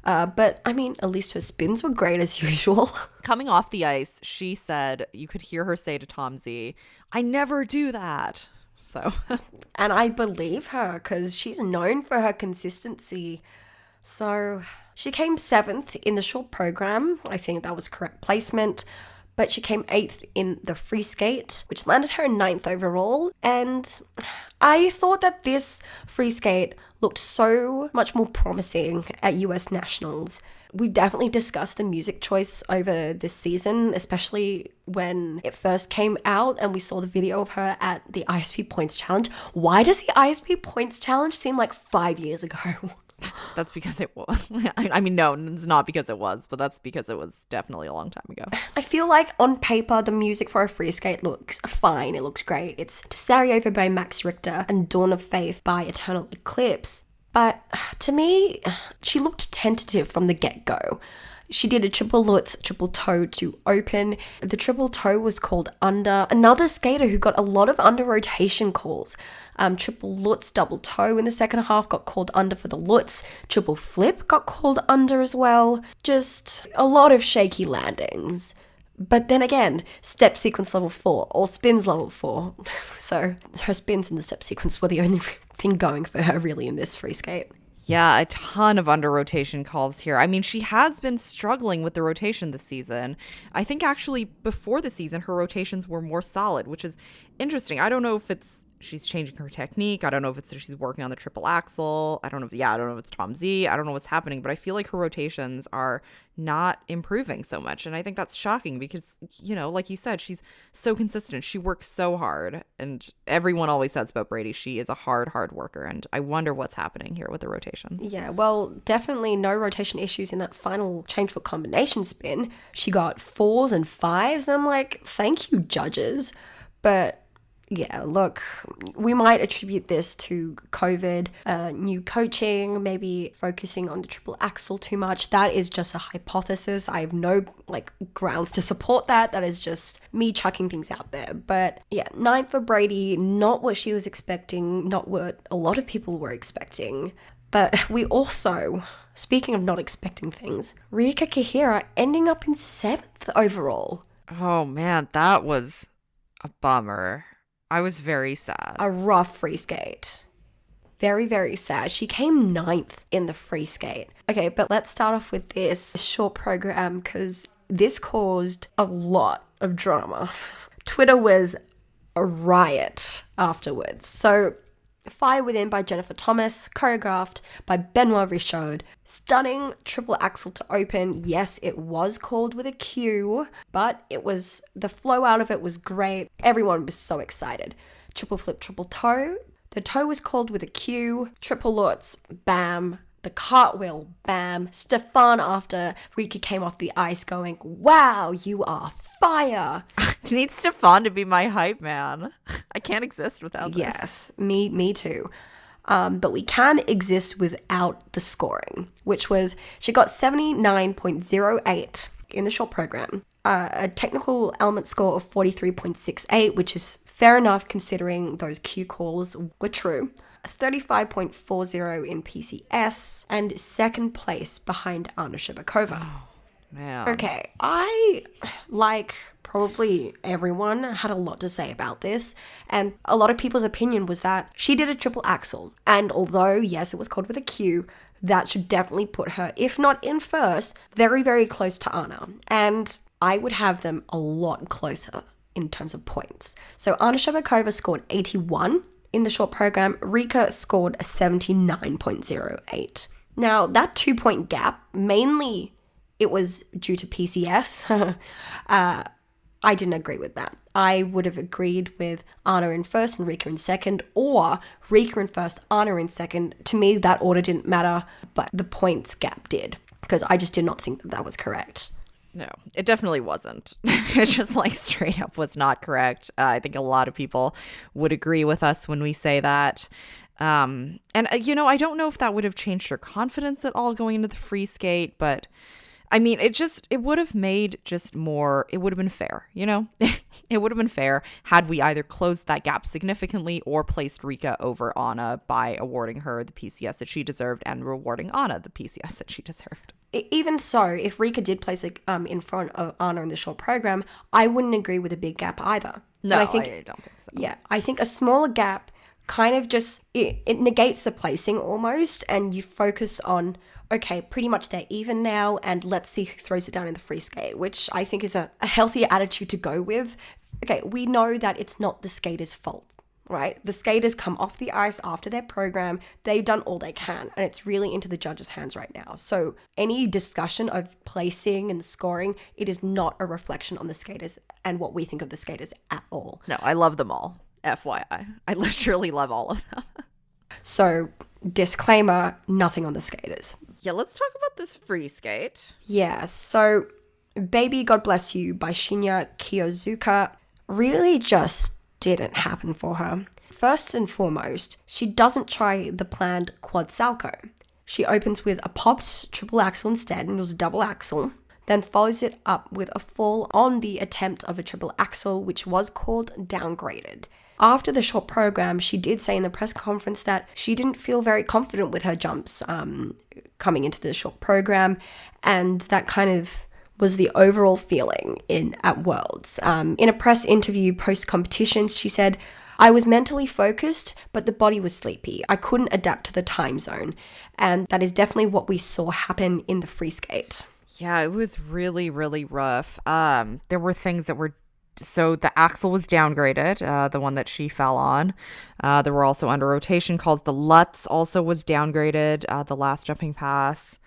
But, I mean, at least her spins were great as usual. Coming off the ice, she said, you could hear her say to Tom Z, I never do that. So. And I believe her because she's known for her consistency. So she came 7th in the short program. I think that was correct placement. But she came 8th in the free skate, which landed her 9th overall. And I thought that this free skate looked so much more promising at US Nationals. We've definitely discussed the music choice over this season, especially when it first came out and we saw the video of her at the ISP Points Challenge. Why does the ISP Points Challenge seem like 5 years ago? That's because it was. I mean, no, it's not because it was, but that's because it was definitely a long time ago. I feel like on paper, the music for a free skate looks fine. It looks great. It's Sarajevo by Max Richter and Dawn of Faith by Eternal Eclipse. But to me, she looked tentative from the get-go. She did a triple Lutz, triple toe to open. The triple toe was called under. Another skater who got a lot of under rotation calls. Triple Lutz, double toe in the second half got called under for the Lutz. Triple flip got called under as well. Just a lot of shaky landings. But then again, step sequence level 4 or spins level 4. So her spins in the step sequence were the only thing going for her really in this free skate. Yeah, a ton of under rotation calls here. I mean, she has been struggling with the rotation this season. I think actually before the season, her rotations were more solid, which is interesting. I don't know if it's she's changing her technique. I don't know if it's she's working on the triple axel. I don't know if it's Tom Z. I don't know what's happening, but I feel like her rotations are not improving so much. And I think that's shocking because, you know, like you said, she's so consistent. She works so hard. And everyone always says about Bradie, she is a hard worker. And I wonder what's happening here with the rotations. Yeah, well, definitely no rotation issues in that final change for combination spin. She got 4s and 5s. And I'm like, thank you, judges. But yeah, look, we might attribute this to COVID, new coaching, maybe focusing on the triple axel too much. That is just a hypothesis. I have no grounds to support that. That is just me chucking things out there. But yeah, 9th for Bradie, not what she was expecting, not what a lot of people were expecting. But we also, speaking of not expecting things, Rika Kihira ending up in 7th overall. Oh man, that was a bummer. I was very sad. A rough free skate. Very, very sad. She came 9th in the free skate. Okay, but let's start off with this short program because this caused a lot of drama. Twitter was a riot afterwards. So, Fire Within by Jennifer Thomas, choreographed by Benoit Richaud. Stunning triple axel to open. Yes, it was called with a Q, but the flow out of it was great. Everyone was so excited. Triple flip, triple toe. The toe was called with a Q. Triple Lutz, bam. The cartwheel, bam. Stefan after Rika came off the ice going, wow, you are fire. I need Stefan to be my hype man. I can't exist without this. Yes, me too. But we can exist without the scoring, which was she got 79.08 in the short program. A technical element score of 43.68, which is fair enough considering those Q calls were true. 35.40 in PCS, and second place behind Anna Щербакова. Oh, man. Okay, I, like probably everyone, had a lot to say about this, and a lot of people's opinion was that she did a triple axel, and although, yes, it was called with a Q, that should definitely put her, if not in first, very, very close to Anna, and I would have them a lot closer in terms of points. So Anna Щербакова scored 81 in the short program. Rika scored 79.08. Now, that 2-point gap, mainly it was due to PCS. I didn't agree with that. I would have agreed with Anna in first and Rika in second, or Rika in first, Anna in second. To me, that order didn't matter, but the points gap did, because I just did not think that was correct. No, it definitely wasn't. It just like straight up was not correct. I think a lot of people would agree with us when we say that. And I don't know if that would have changed her confidence at all going into the free skate, but I mean, it would have made just more, it would have been fair, it would have been fair had we either closed that gap significantly or placed Rika over Anna by awarding her the PCS that she deserved and rewarding Anna the PCS that she deserved. Even so, if Rika did place in front of Anna in the short program, I wouldn't agree with a big gap either. No, I don't think so. Yeah, I think a smaller gap kind of just, it negates the placing almost, and you focus on, okay, pretty much they're even now, and let's see who throws it down in the free skate, which I think is a healthier attitude to go with. Okay, we know that it's not the skater's fault, right? The skaters come off the ice after their program, they've done all they can, and it's really into the judges' hands right now. So any discussion of placing and scoring, it is not a reflection on the skaters and what we think of the skaters at all. No, I love them all. FYI. I literally love all of them. So, disclaimer, nothing on the skaters. Yeah, let's talk about this free skate. Yeah, so Baby God Bless You by Shinya Kiyozuka really just didn't happen for her. First and foremost, she doesn't try the planned quad salcho. She opens with a popped triple axel instead, and it was a double axel, then follows it up with a fall on the attempt of a triple axel, which was called downgraded. After the short program, she did say in the press conference that she didn't feel very confident with her jumps coming into the short program, and that kind of was the overall feeling at Worlds. In a press interview post-competition, she said, "I was mentally focused, but the body was sleepy. I couldn't adapt to the time zone." And that is definitely what we saw happen in the free skate. Yeah, it was really, really rough. There were things that were, so the axle was downgraded, the one that she fell on. There were also under rotation calls. The Lutz also was downgraded, the last jumping pass.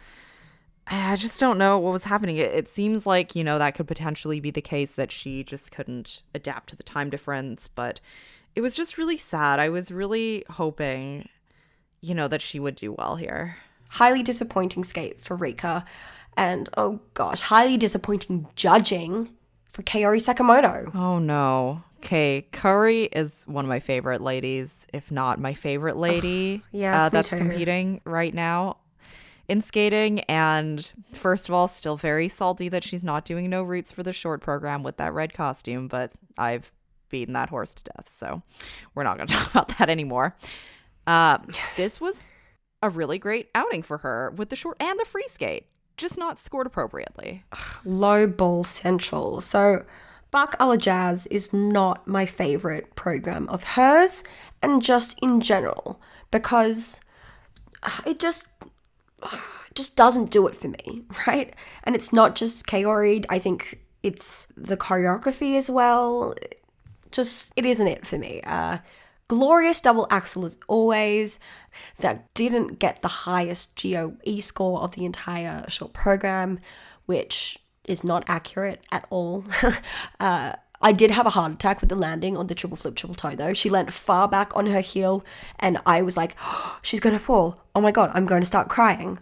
I just don't know what was happening. It seems like, that could potentially be the case, that she just couldn't adapt to the time difference. But it was just really sad. I was really hoping, that she would do well here. Highly disappointing skate for Rika. And, oh gosh, highly disappointing judging for Kaori Sakamoto. Oh, no. Okay, Kaori is one of my favorite ladies, if not my favorite lady. Yes, that's me too. Competing right now in skating. And first of all, still very salty that she's not doing no roots for the short program with that red costume, but I've beaten that horse to death, so we're not going to talk about that anymore. This was a really great outing for her with the short and the free skate, just not scored appropriately. Low ball central. So Bak a la Jazz is not my favorite program of hers, and just in general, because it just doesn't do it for me, right? And it's not just Kaori. I think it's the choreography as well. It isn't it for me. Glorious double axel as always. That didn't get the highest GOE score of the entire short program, which is not accurate at all. I did have a heart attack with the landing on the triple flip, triple toe though. She leant far back on her heel, and I was like, oh, she's going to fall. Oh my God, I'm going to start crying.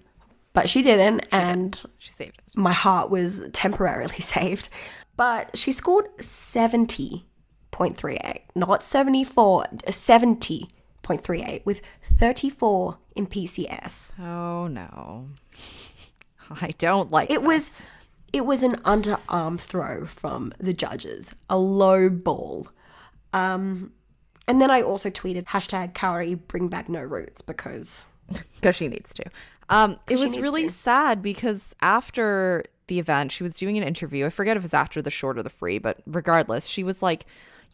But she didn't, and she saved it. My heart was temporarily saved. But she scored 70.38, not 74, 70.38 with 34 in PCS. Oh no. I don't like it. It was an underarm throw from the judges, a low ball. And then I also tweeted #Kaori bring back no roots because she needs to. It was really sad because after the event, she was doing an interview. I forget if it was after the short or the free, but regardless, she was like,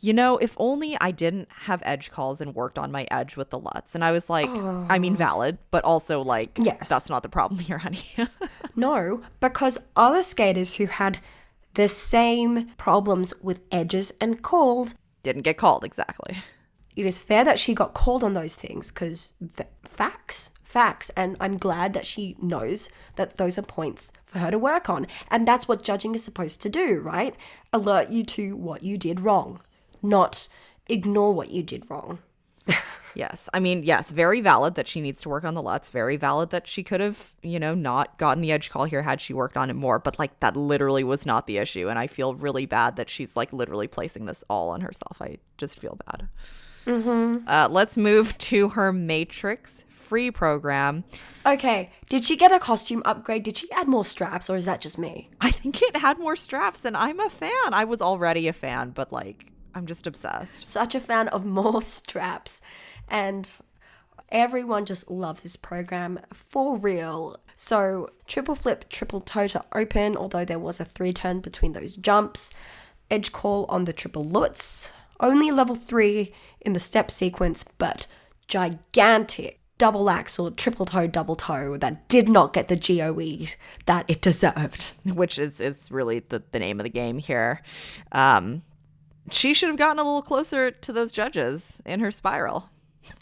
if only I didn't have edge calls and worked on my edge with the Lutz. And I was like, I mean, valid, but also like, yes, that's not the problem here, honey. No, because other skaters who had the same problems with edges and calls didn't get called, exactly. It is fair that she got called on those things because facts. And I'm glad that she knows that those are points for her to work on. And that's what judging is supposed to do, right? Alert you to what you did wrong, not ignore what you did wrong. Yes. I mean, yes, very valid that she needs to work on the Lutz. Very valid that she could have, not gotten the edge call here had she worked on it more. But like that literally was not the issue. And I feel really bad that she's like literally placing this all on herself. I just feel bad. Let's move to her Matrix free program. Okay, did she get a costume upgrade? Did she add more straps, or is that just me? I think it had more straps, and I'm a fan. I was already a fan, but like I'm just obsessed. Such a fan of more straps. And everyone just loves this program for real. So triple flip, triple toe to open, although there was a 3-turn between those jumps. Edge call on the triple Lutz. Only level 3 in the step sequence, but gigantic double axel, triple toe, double toe that did not get the GOEs that it deserved. Which is really the name of the game here. She should have gotten a little closer to those judges in her spiral.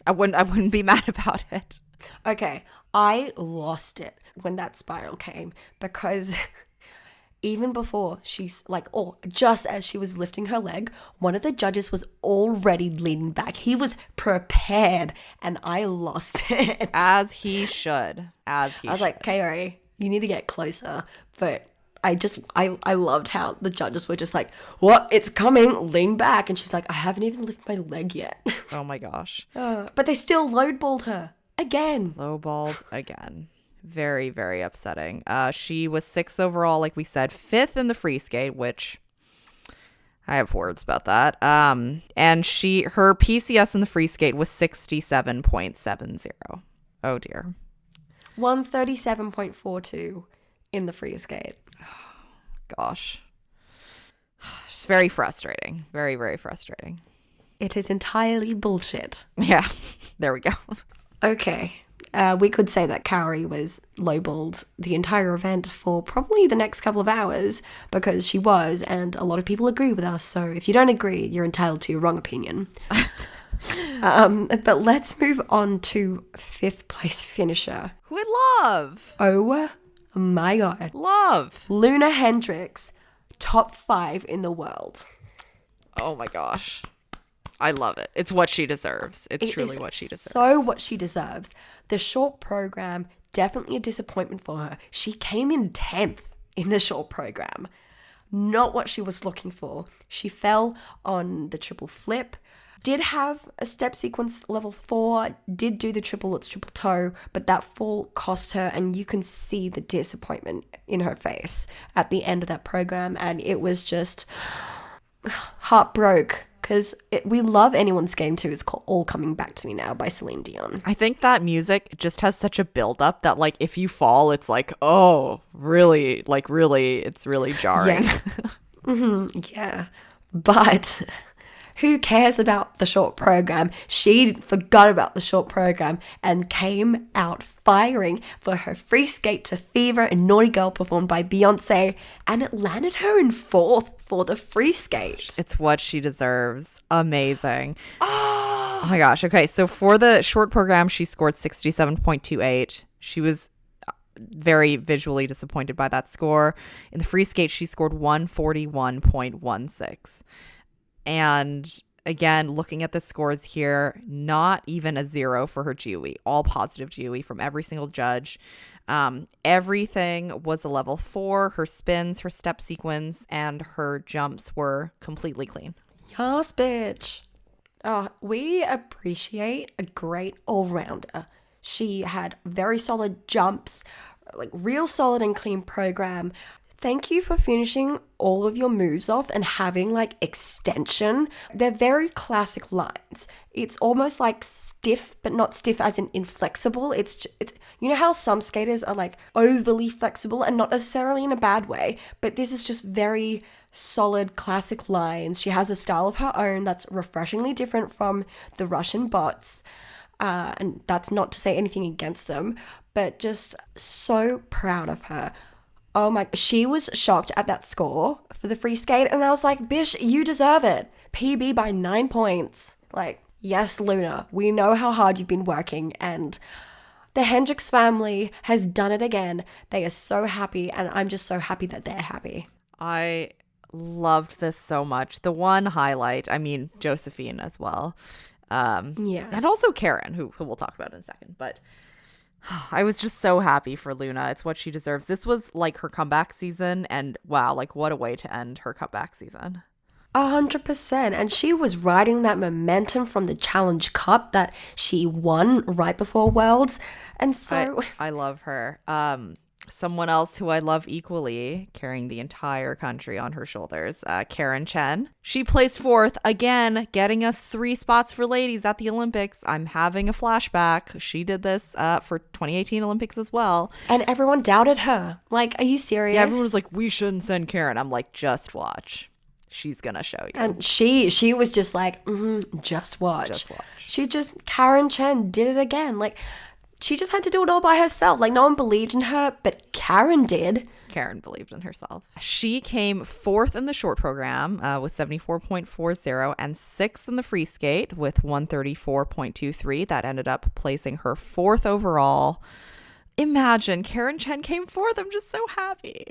I wouldn't be mad about it. Okay, I lost it when that spiral came because even before she's like, just as she was lifting her leg, one of the judges was already leaning back. He was prepared and I lost it. As he should. I was like, Kaori, you need to get closer. But I loved how the judges were just like, what? It's coming, lean back. And she's like, I haven't even lifted my leg yet. Oh my gosh. But they still lowballed her again. Lowballed again. Very, very upsetting. She was 6th overall, like we said, 5th in the free skate, which I have words about that. And her PCS in the free skate was 67.70. Oh dear. 137.42 in the free skate. Gosh. It's very frustrating. Very, very frustrating. It is entirely bullshit. Yeah, there we go. Okay. We could say that Kaori was lowballed the entire event for probably the next couple of hours because she was, and a lot of people agree with us. So if you don't agree, you're entitled to your wrong opinion. But let's move on to 5th place finisher. Who I love. Oh my God. Love. Loena Hendrickx, top 5 in the world. Oh my gosh. I love it. It's what she deserves. It's truly what she deserves. So what she deserves. The short program, definitely a disappointment for her. She came in 10th in the short program. Not what she was looking for. She fell on the triple flip. Did have a step sequence level 4. Did do the triple Lutz, triple toe. But that fall cost her. And you can see the disappointment in her face at the end of that program. And it was just heartbroken. Because we love Anyone's Game 2. It's called All Coming Back to Me Now by Celine Dion. I think that music just has such a build-up that, like, if you fall, it's like, oh, really? Like, really? It's really jarring. Yeah. Yeah. But who cares about the short program? She forgot about the short program and came out firing for her free skate to Fever and Naughty Girl performed by Beyonce, and it landed her in 4th for the free skate. It's what she deserves. Amazing. Oh my gosh. Okay, so for the short program, she scored 67.28. She was very visually disappointed by that score. In the free skate, she scored 141.16. And again, looking at the scores here, not even a 0 for her GOE. All positive GOE from every single judge. Everything was a level 4. Her spins, her step sequence, and her jumps were completely clean. Yes, bitch. We appreciate a great all-rounder. She had very solid jumps, like real solid and clean program. Thank you for finishing all of your moves off and having like extension. They're very classic lines. It's almost like stiff, but not stiff as in inflexible. It's you know how some skaters are like overly flexible and not necessarily in a bad way, but this is just very solid classic lines. She has a style of her own that's refreshingly different from the Russian bots. And that's not to say anything against them, but just so proud of her. Oh my, she was shocked at that score for the free skate. And I was like, bish, you deserve it. PB by 9 points. Like, yes, Loena, we know how hard you've been working. And the Hendrickx family has done it again. They are so happy. And I'm just so happy that they're happy. I loved this so much. The one highlight, I mean, Josefin as well. Yes. And also Karen, who we'll talk about in a second. But I was just so happy for Loena. It's what she deserves. This was like her comeback season, and wow, like what a way to end her comeback season. 100%. And she was riding that momentum from the Challenge Cup that she won right before Worlds. And so I love her. Someone else who I love equally, carrying the entire country on her shoulders, Chen. She placed fourth, again, getting us 3 spots for ladies at the Olympics. I'm having a flashback. She did this for 2018 Olympics as well. And everyone doubted her. Like, are you serious? Yeah, everyone was like, we shouldn't send Karen. I'm like, just watch. She's gonna show you. And she was just like, just watch. Just watch. Karen Chen did it again. Like, she just had to do it all by herself. Like, no one believed in her, but Karen did. Karen believed in herself. She came 4th in the short program with 74.40 and 6th in the free skate with 134.23. That ended up placing her 4th overall. Imagine, Karen Chen came 4th. I'm just so happy.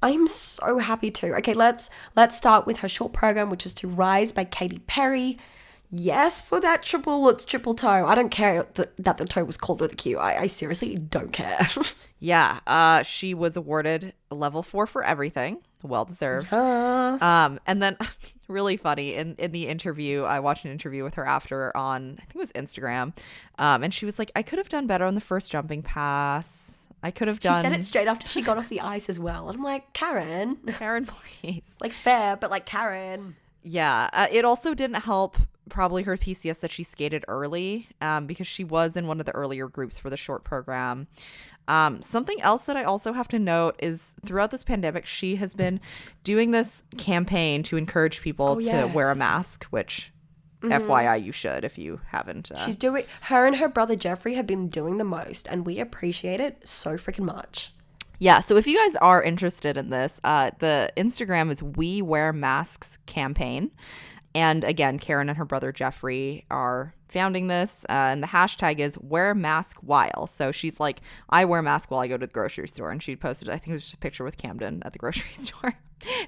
I'm so happy too. Okay, let's start with her short program, which was To Rise by Katy Perry. Yes, for that triple toe. I don't care that the toe was called with a Q. I seriously don't care. Yeah, she was awarded a level 4 for everything. Well deserved. Yes. And then really funny in the interview, I watched an interview with her after on, I think it was Instagram. And she was like, I could have done better on the first jumping pass. I could have done. She said it straight after she got off the ice as well. And I'm like, Karen, please. Like, fair, but like, Karen. Yeah. It also didn't help probably her PCS that she skated early because she was in one of the earlier groups for the short program. Something else that I also have to note is throughout this pandemic, she has been doing this campaign to encourage people to wear a mask, which FYI, you should if you haven't. She's doing, her and her brother Jeffrey have been doing the most, and we appreciate it so freaking much. Yeah, so if you guys are interested in this, the Instagram is We Wear Masks campaign. And again, Karen and her brother Jeffrey are founding this, and the hashtag is Wear Mask While. So she's like, I wear mask while I go to the grocery store, and she posted, I think it was just a picture with Camden at the grocery store,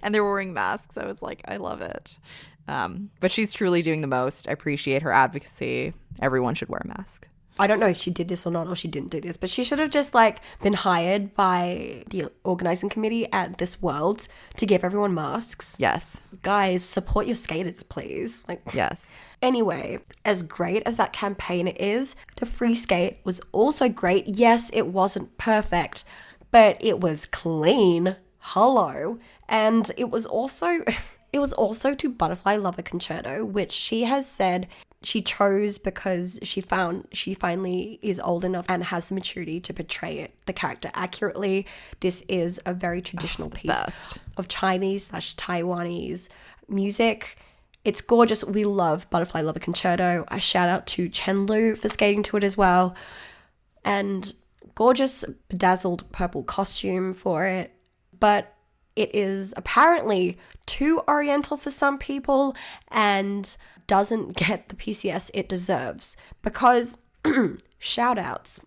and they were wearing masks. I was like, I love it. But she's truly doing the most. I appreciate her advocacy. Everyone should wear a mask. I don't know if she did this or not, or she didn't do this, but she should have just like been hired by the organizing committee at this World to give everyone masks. Yes. Guys, support your skaters, please. Like, yes. Anyway, as great as that campaign is, the free skate was also great. Yes, it wasn't perfect, but it was clean. Hello. And it was also to Butterfly Lover Concerto, which she has said she chose because she found she finally is old enough and has the maturity to portray the character accurately. This is a very traditional piece of Chinese/Taiwanese music. It's gorgeous. We love Butterfly Lover Concerto. A shout out to Chen for skating to it as well. And gorgeous bedazzled purple costume for it. But it is apparently too oriental for some people and doesn't get the PCS it deserves because shout outs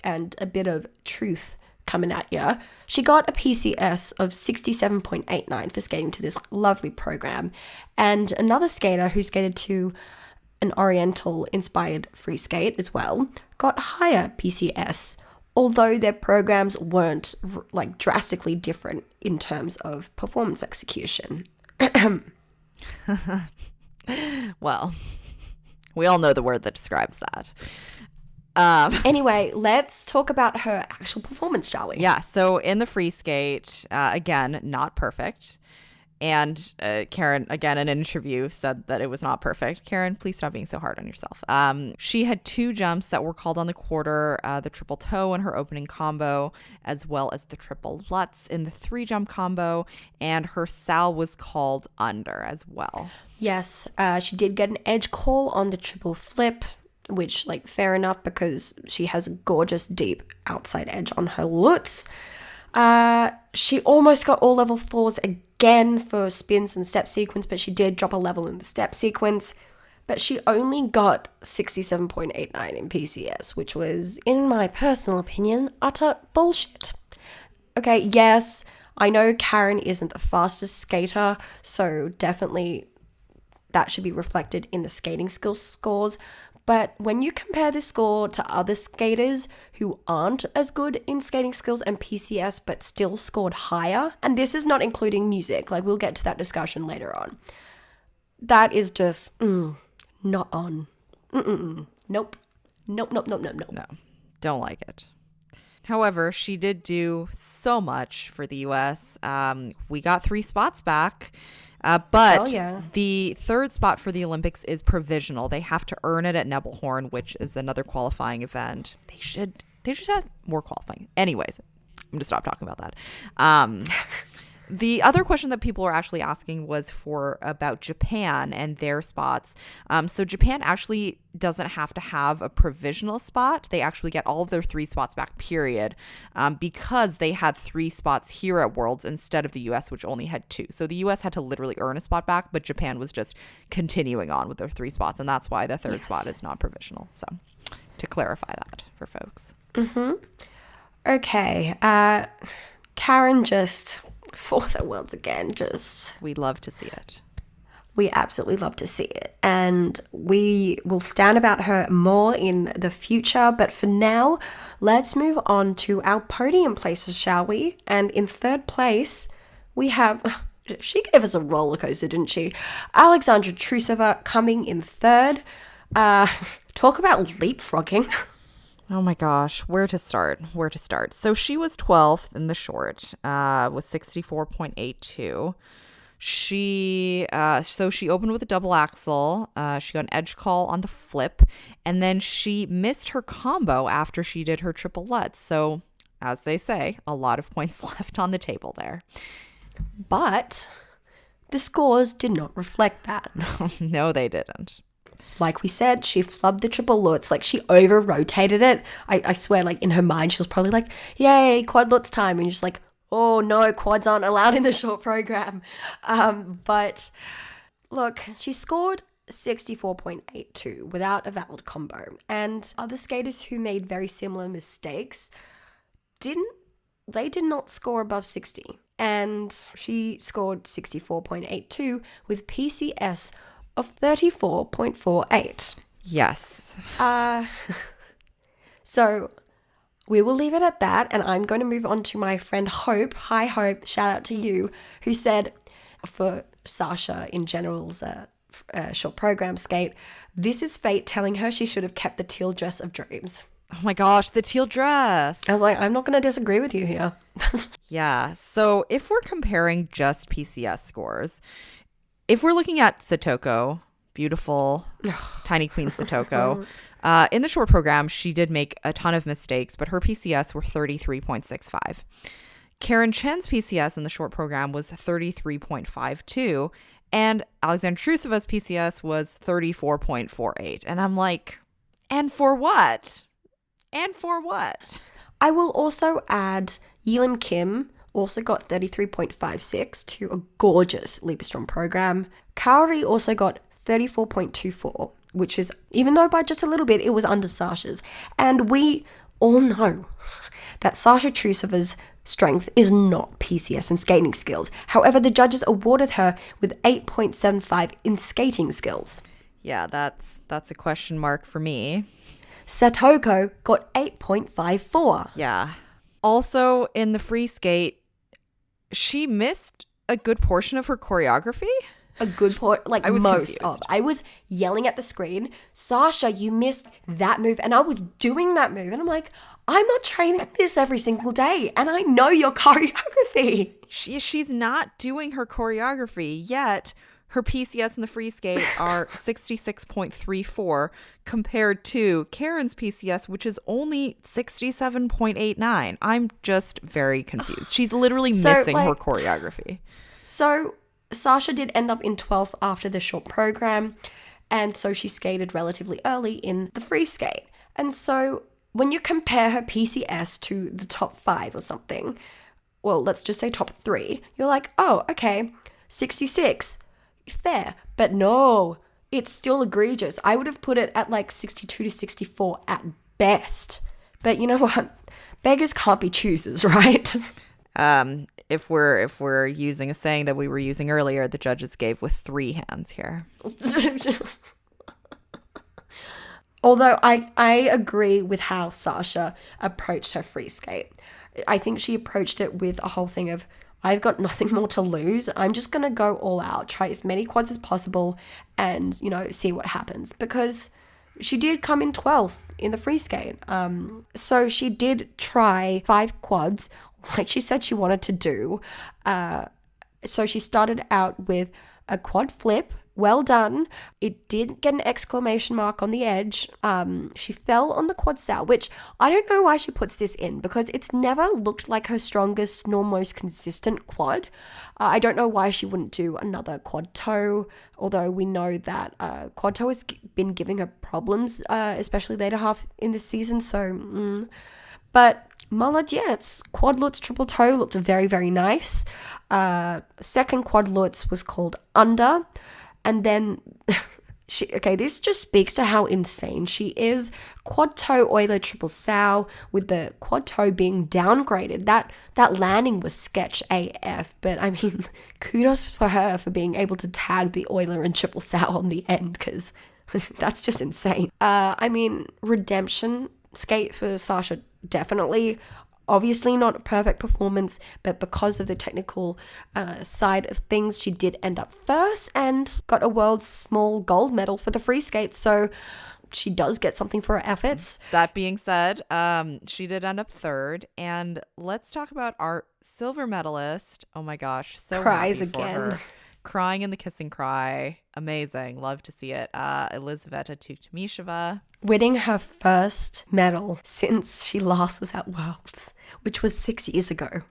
and a bit of truth coming at ya. She got a PCS of 67.89 for skating to this lovely program, and another skater who skated to an oriental inspired free skate as well got higher PCS, although their programs weren't like drastically different in terms of performance execution. Well, we all know the word that describes that. Anyway, let's talk about her actual performance, shall we? Yeah, so in the free skate, again, not perfect. And Karen, again, in an interview, said that it was not perfect. Karen, please stop being so hard on yourself. She had 2 jumps that were called on the quarter, the triple toe in her opening combo, as well as the triple Lutz in the 3-jump combo, and her sal was called under as well. Yes, she did get an edge call on the triple flip, which, like, fair enough because she has a gorgeous deep outside edge on her Lutz. She almost got all level 4s again for spins and step sequence, but she did drop a level in the step sequence. But she only got 67.89 in PCS, which was, in my personal opinion, utter bullshit. Okay, yes, I know Karen isn't the fastest skater, so definitely that should be reflected in the skating skills scores. But when you compare this score to other skaters who aren't as good in skating skills and PCS but still scored higher, and this is not including music, like we'll get to that discussion later on, that is just not on. Nope. Nope. No, don't like it. However, she did do so much for the U.S. We got 3 spots back. But the third spot for the Olympics is provisional. They have to earn it at Nebelhorn, which is another qualifying event. They should have more qualifying. Anyways, I'm going to stop talking about that. The other question that people were actually asking was about Japan and their spots. So Japan actually doesn't have to have a provisional spot. They actually get all of their 3 spots back, period, because they had 3 spots here at Worlds instead of the U.S., which only had 2. So the U.S. had to literally earn a spot back, but Japan was just continuing on with their 3 spots, and that's why the third spot is not provisional. So to clarify that for folks. Okay. Karen just... for the Worlds again, we love to see it. We absolutely love to see it, and we will stand about her more in the future, but for now let's move on to our podium places, shall we? And in third place we have, she gave us a roller coaster, didn't she? Alexandra Trusova coming in third. Talk about leapfrogging. Oh my gosh, where to start? So she was 12th in the short with 64.82. She opened with a double axel. She got an edge call on the flip, and then she missed her combo after she did her triple Lutz. So, as they say, a lot of points left on the table there. But the scores did not reflect that. No, they didn't. Like we said, she flubbed the triple Lutz. Like, she over-rotated it. I swear, like, in her mind, she was probably like, yay, quad Lutz time. And you're just like, oh, no, quads aren't allowed in the short program. But, look, she scored 64.82 without a valid combo. And other skaters who made very similar mistakes did not score above 60. And she scored 64.82 with PCS of 34.48. Yes. So we will leave it at that, and I'm going to move on to my friend Hope. Hi, Hope. Shout out to you, who said for Sasha in general's short program skate, this is fate telling her she should have kept the teal dress of dreams. Oh my gosh, the teal dress. I was like, I'm not going to disagree with you here. Yeah. So if we're comparing just PCS scores, if we're looking at Satoko, beautiful, tiny queen Satoko, in the short program, she did make a ton of mistakes, but her PCS were 33.65. Karen Chen's PCS in the short program was 33.52, and Alexandra Trusova's PCS was 34.48. And I'm like, and for what? I will also add Yelim KIM also got 33.56 to a gorgeous Liebeström program. Kaori also got 34.24, which is, even though by just a little bit, it was under Sasha's. And we all know that Sasha Trusova's strength is not PCS and skating skills. However, the judges awarded her with 8.75 in skating skills. Yeah, that's a question mark for me. Satoko got 8.54. Yeah. Also, in the free skate, she missed a good portion of her choreography. A good part, like, I was most confused. of. I was yelling at the screen, Sasha, you missed that move. And I was doing that move. And I'm like, I'm not training this every single day. And I know your choreography. She's not doing her choreography, yet her PCS in the free skate are 66.34 compared to Karen's PCS, which is only 67.89. I'm just very confused. She's literally missing her choreography. So Sasha did end up in 12th after the short program, and so she skated relatively early in the free skate. And so when you compare her PCS to the top 5 or something, well, let's just say top 3, you're like, oh, okay, 66, fair. But no, it's still egregious. I would have put it at like 62 to 64 at best. But you know what? Beggars can't be choosers, right? if we're using a saying that we were using earlier, the judges gave with 3 hands here. Although I agree with how Sasha approached her free skate. I think she approached it with a whole thing of, I've got nothing more to lose. I'm just going to go all out, try as many quads as possible and, see what happens. Because she did come in 12th in the free skate. So she did try 5 quads like she said she wanted to do. So she started out with a quad flip. Well done. It did get an exclamation mark on the edge. She fell on the quad sow, which I don't know why she puts this in because it's never looked like her strongest nor most consistent quad. I don't know why she wouldn't do another quad toe, although we know that quad toe has been giving her problems, especially later half in this season. So, but Молодец. Quad Lutz triple toe looked very, very nice. Second quad Lutz was called under. And then, this just speaks to how insane she is. Quad toe Euler triple sow with the quad toe being downgraded. That landing was sketch AF. But I mean, kudos for her for being able to tag the Euler and triple sow on the end because that's just insane. Redemption skate for Sasha, definitely. Obviously not a perfect performance, but because of the technical side of things, she did end up first and got a world small gold medal for the free skate. So she does get something for her efforts. That being said, she did end up third. And let's talk about our silver medalist. Oh my gosh, so cries happy for again. her. Crying in the kissing cry. Amazing. Love to see it. Elizaveta Tuktamysheva. Winning her first medal since she last was at Worlds, which was 6 years ago.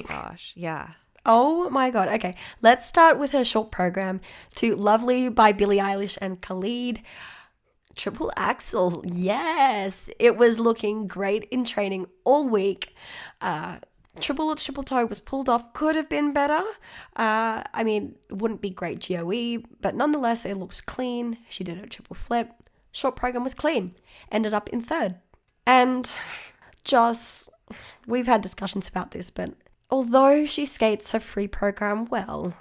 Gosh, yeah. Oh my God. Okay, let's start with her short program to Lovely by Billie Eilish and Khalid. Triple axel. Yes, it was looking great in training all week. Triple Lutz triple toe was pulled off. Could have been better. It wouldn't be great GOE, but nonetheless, it looks clean. She did her triple flip. Short program was clean. Ended up in third. And Joss, we've had discussions about this, but although she skates her free program well,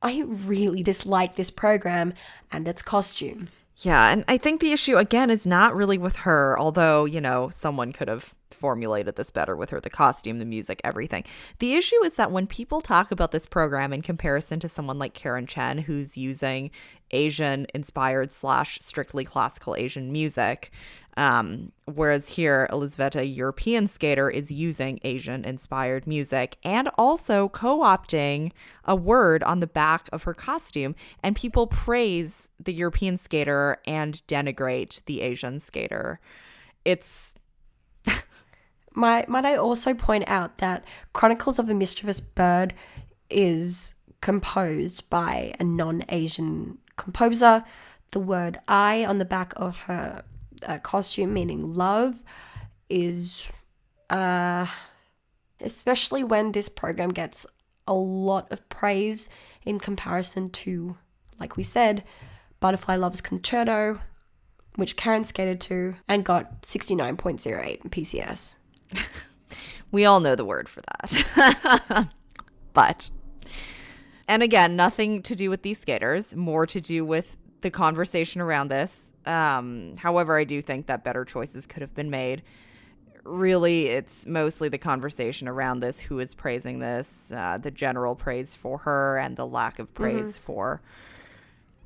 I really dislike this program and its costume. Yeah, and I think the issue, again, is not really with her, although, someone could have formulated this better with her, the costume, the music, everything. The issue is that when people talk about this program in comparison to someone like Karen Chen, who's using Asian-inspired / strictly classical Asian music, whereas here, Elizaveta, European skater, is using Asian-inspired music and also co-opting a word on the back of her costume, and people praise the European skater and denigrate the Asian skater. It's... Might I also point out that Chronicles of a Mischievous Bird is composed by a non-Asian composer. The word I on the back of her costume, meaning love, is especially when this program gets a lot of praise in comparison to, like we said, Butterfly Love's Concerto, which Karen skated to and got 69.08 in PCS. We all know the word for that. But, and again, nothing to do with these skaters, more to do with the conversation around this. However, I do think that better choices could have been made. Really, it's mostly the conversation around this, who is praising this, the general praise for her and the lack of praise for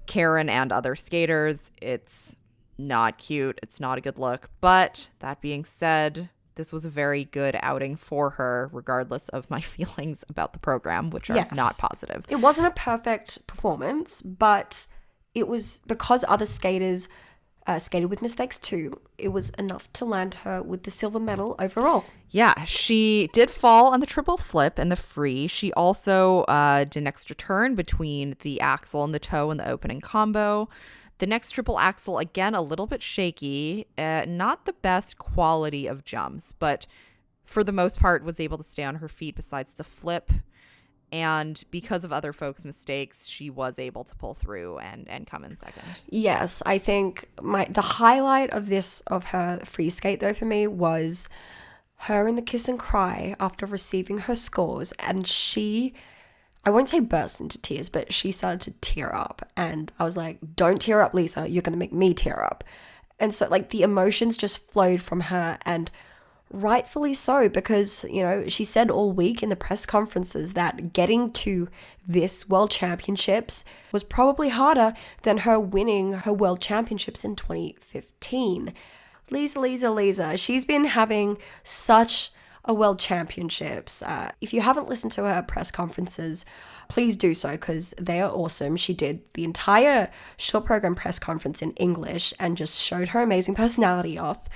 Karen and other skaters. It's not cute. It's not a good look. But that being said, this was a very good outing for her, regardless of my feelings about the program, which are not positive. It wasn't a perfect performance, but it was because other skaters skated with mistakes too. It was enough to land her with the silver medal overall. Yeah, she did fall on the triple flip and the free. She also did an extra turn between the axle and the toe in the opening combo. The next triple axel, again, a little bit shaky, not the best quality of jumps, but for the most part was able to stay on her feet besides the flip. And because of other folks' mistakes, she was able to pull through and come in second. Yes, I think the highlight of her free skate, though, for me was her in the kiss and cry after receiving her scores, and I won't say burst into tears, but she started to tear up, and I was like, don't tear up, Lisa, you're going to make me tear up. And so like the emotions just flowed from her, and rightfully so, because, you know, she said all week in the press conferences that getting to this World Championships was probably harder than her winning her World Championships in 2015. Lisa, she's been having such a World Championships. If you haven't listened to her press conferences, please do so, because they are awesome. She did the entire short program press conference in English and just showed her amazing personality off.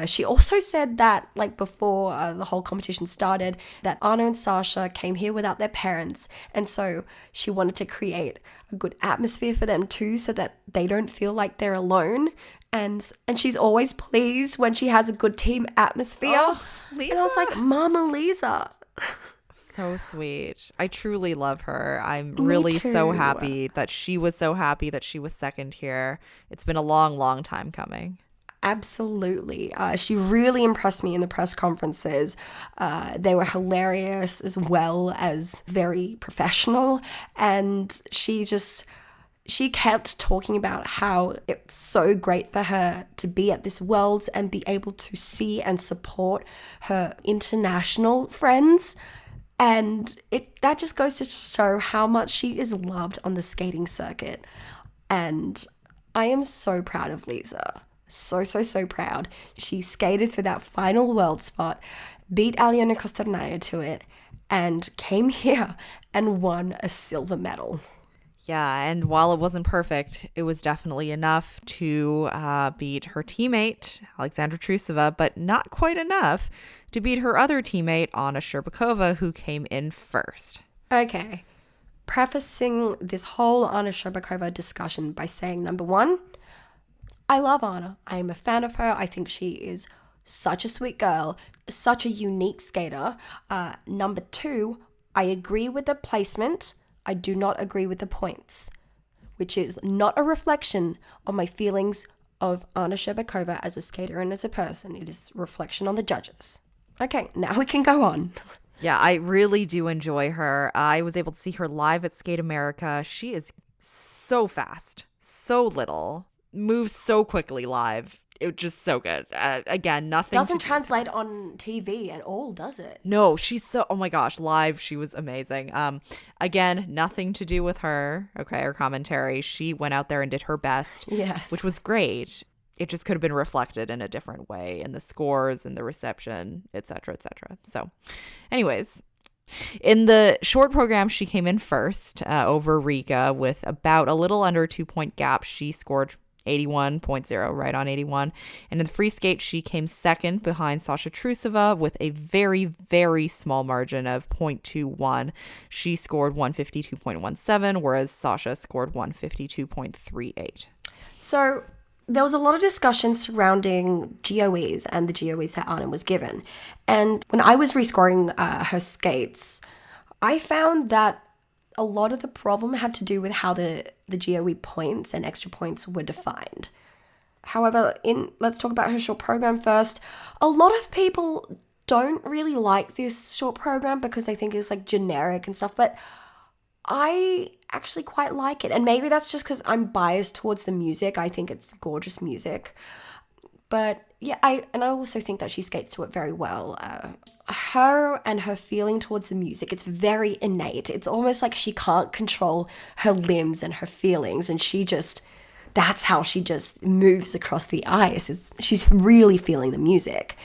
She also said that, like, before the whole competition started, that Anna and Sasha came here without their parents, and so she wanted to create a good atmosphere for them too, so that they don't feel like they're alone. And she's always pleased when she has a good team atmosphere. Oh, Lisa. And I was like, Mama Lisa. So sweet. I truly love her. I'm really so happy that she was second here. It's been a long, long time coming. Absolutely. She really impressed me in the press conferences. They were hilarious as well as very professional. And she kept talking about how it's so great for her to be at this Worlds and be able to see and support her international friends. And that just goes to show how much she is loved on the skating circuit. And I am so proud of Lisa. So proud. She skated for that final world spot, beat Aliona Kostornaia to it, and came here and won a silver medal. Yeah, and while it wasn't perfect, it was definitely enough to beat her teammate, Alexandra Trusova, but not quite enough to beat her other teammate, Anna Щербакова, who came in first. Okay. Prefacing this whole Anna Щербакова discussion by saying, number one, I love Anna. I am a fan of her. I think she is such a sweet girl, such a unique skater. Number two, I agree with the placement. I do not agree with the points, which is not a reflection on my feelings of Anna Щербакова as a skater and as a person. It is a reflection on the judges. Okay, now we can go on. Yeah, I really do enjoy her. I was able to see her live at Skate America. She is so fast, so little, moves so quickly live. It was just so good. Again, nothing doesn't translate on TV at all, does it? No, she's so, oh my gosh, live she was amazing. Again, nothing to do with her, okay, her commentary. She went out there and did her best, yes, which was great. It just could have been reflected in a different way in the scores and the reception, etc., etc. So anyways, in the short program, she came in first over Rika with about a little under a 2-point gap. She scored 81.0, right on 81. And in the free skate, she came second behind Sasha Trusova with a very, very small margin of 0.21. She scored 152.17, whereas Sasha scored 152.38. So there was a lot of discussion surrounding GOEs and the GOEs that Anna was given. And when I was rescoring her skates, I found that a lot of the problem had to do with how the GOE points and extra points were defined. However, let's talk about her short program first. A lot of people don't really like this short program because they think it's like generic and stuff, but I actually quite like it. And maybe that's just because I'm biased towards the music. I think it's gorgeous music. But yeah, I also think that she skates to it very well. Her and her feeling towards the music, it's very innate. It's almost like she can't control her limbs and her feelings, and that's how she just moves across the ice. She's really feeling the music.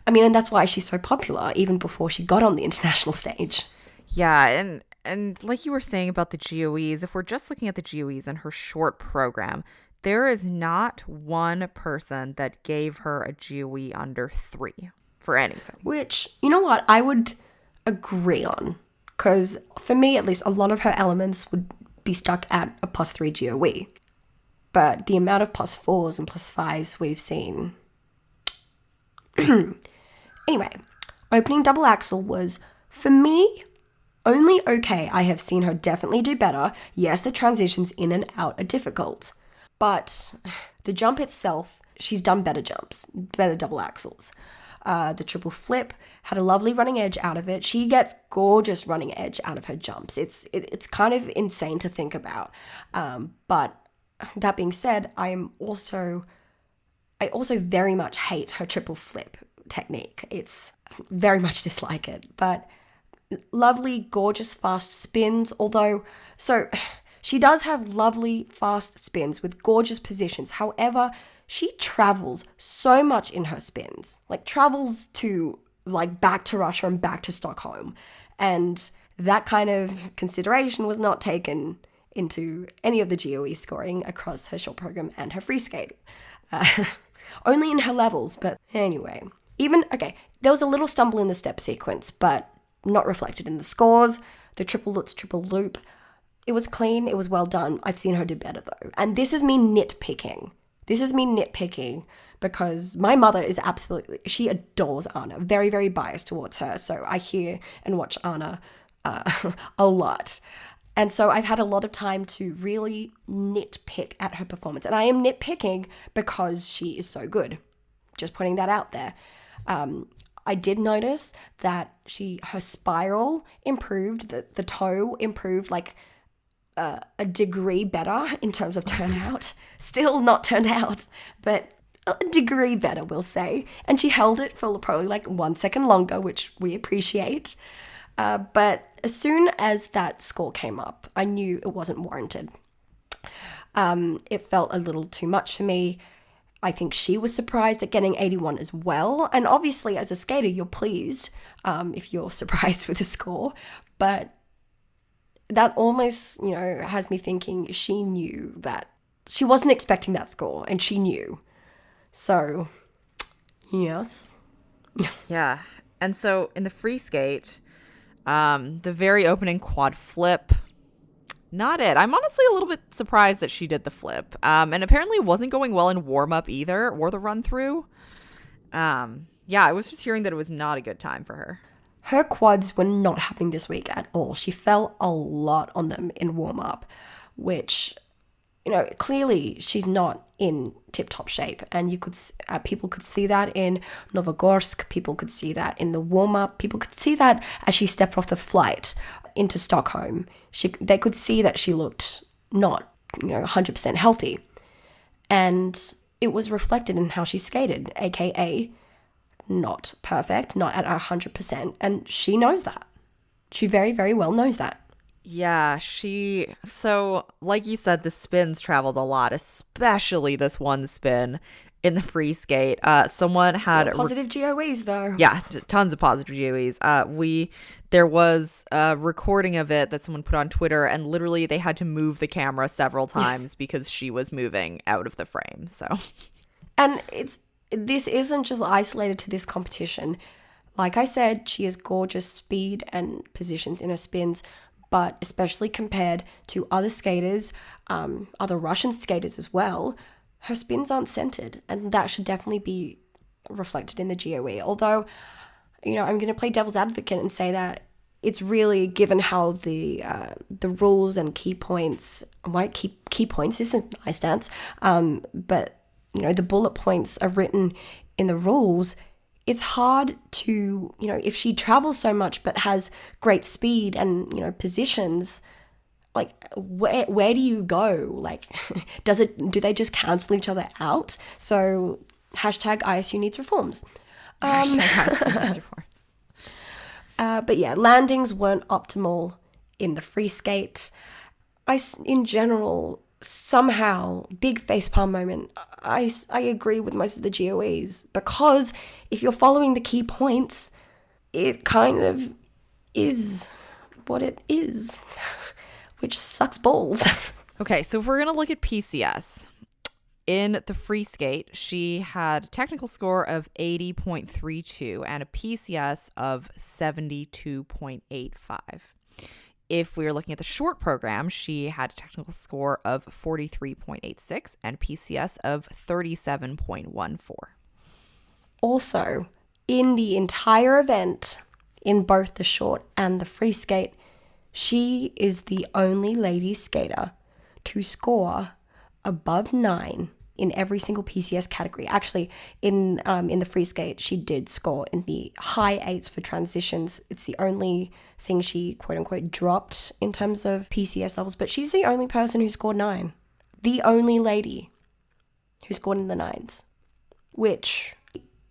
I mean, and that's why she's so popular even before she got on the international stage. Yeah, and like you were saying about the GOEs, if we're just looking at the GOEs and her short program, there is not one person that gave her a GOE under 3 for anything. Which, you know what, I would agree on. Because for me, at least, a lot of her elements would be stuck at a +3 GOE. But the amount of +4s and +5s we've seen. Anyway, opening double axel was, for me, only okay. I have seen her definitely do better. Yes, the transitions in and out are difficult. But the jump itself, she's done better jumps, better double axels. the triple flip, had a lovely running edge out of it. She gets gorgeous running edge out of her jumps. It's kind of insane to think about. But that being said, I also very much hate her triple flip technique. It's very much dislike it. But lovely, gorgeous, fast spins. So she does have lovely, fast spins with gorgeous positions. However, she travels so much in her spins, like travels to like back to Russia and back to Stockholm. And that kind of consideration was not taken into any of the GOE scoring across her short program and her free skate. Only in her levels, but anyway. There was a little stumble in the step sequence, but not reflected in the scores. The triple Lutz, triple loop, it was clean, it was well done. I've seen her do better though. And this is me nitpicking. Because my mother is she adores Anna, very, very biased towards her. So I hear and watch Anna a lot. And so I've had a lot of time to really nitpick at her performance. And I am nitpicking because she is so good. Just putting that out there. I did notice that her spiral improved, the toe improved like a degree better in terms of turnout. Still not turned out, but a degree better, we'll say. And she held it for probably like 1 second longer, which we appreciate. But as soon as that score came up, I knew it wasn't warranted. It felt a little too much for me. I think she was surprised at getting 81 as well. And obviously, as a skater, you're pleased if you're surprised with the score. But that almost, has me thinking she knew that. She wasn't expecting that score, and she knew. So, yes. Yeah. And so in the free skate, the very opening quad flip, not it. I'm honestly a little bit surprised that she did the flip. And apparently it wasn't going well in warm-up either, or the run-through. I was just hearing that it was not a good time for her. Her quads were not happening this week at all. She fell a lot on them in warm-up, which, clearly she's not in tip-top shape. And people could see that in Novogorsk. People could see that in the warm-up. People could see that as she stepped off the flight into Stockholm. They could see that she looked not, 100% healthy. And it was reflected in how she skated, aka not perfect, not at 100%. And she knows that. She very, very well knows that. Yeah, so like you said, the spins traveled a lot, especially this one spin in the free skate. Someone had positive GOEs though. Yeah, tons of positive GOEs. There was a recording of it that someone put on Twitter, and literally they had to move the camera several times because she was moving out of the frame. So, and this isn't just isolated to this competition. Like I said, she has gorgeous speed and positions in her spins, but especially compared to other skaters, other Russian skaters as well, her spins aren't centered, and that should definitely be reflected in the GOE. Although, I'm going to play devil's advocate and say that it's really given how the rules and key points, key points, this is a nice dance, but the bullet points are written in the rules. It's hard to, if she travels so much but has great speed and, positions, like where do you go? Like, do they just cancel each other out? So #ISU needs reforms. #ISU needs reforms. But yeah, landings weren't optimal in the free skate. In general, somehow, big facepalm moment, I agree with most of the GOEs, because if you're following the key points, it kind of is what it is, which sucks balls. Okay, so if we're going to look at PCS, in the free skate, she had a technical score of 80.32 and a PCS of 72.85. If we are looking at the short program, she had a technical score of 43.86 and PCS of 37.14. Also, in the entire event, in both the short and the free skate, she is the only lady skater to score above 9 in every single PCS category. Actually, in the free skate, she did score in the high 8s for transitions. It's the only thing she, quote unquote, dropped in terms of PCS levels, but she's the only person who scored 9. The only lady who scored in the 9s, which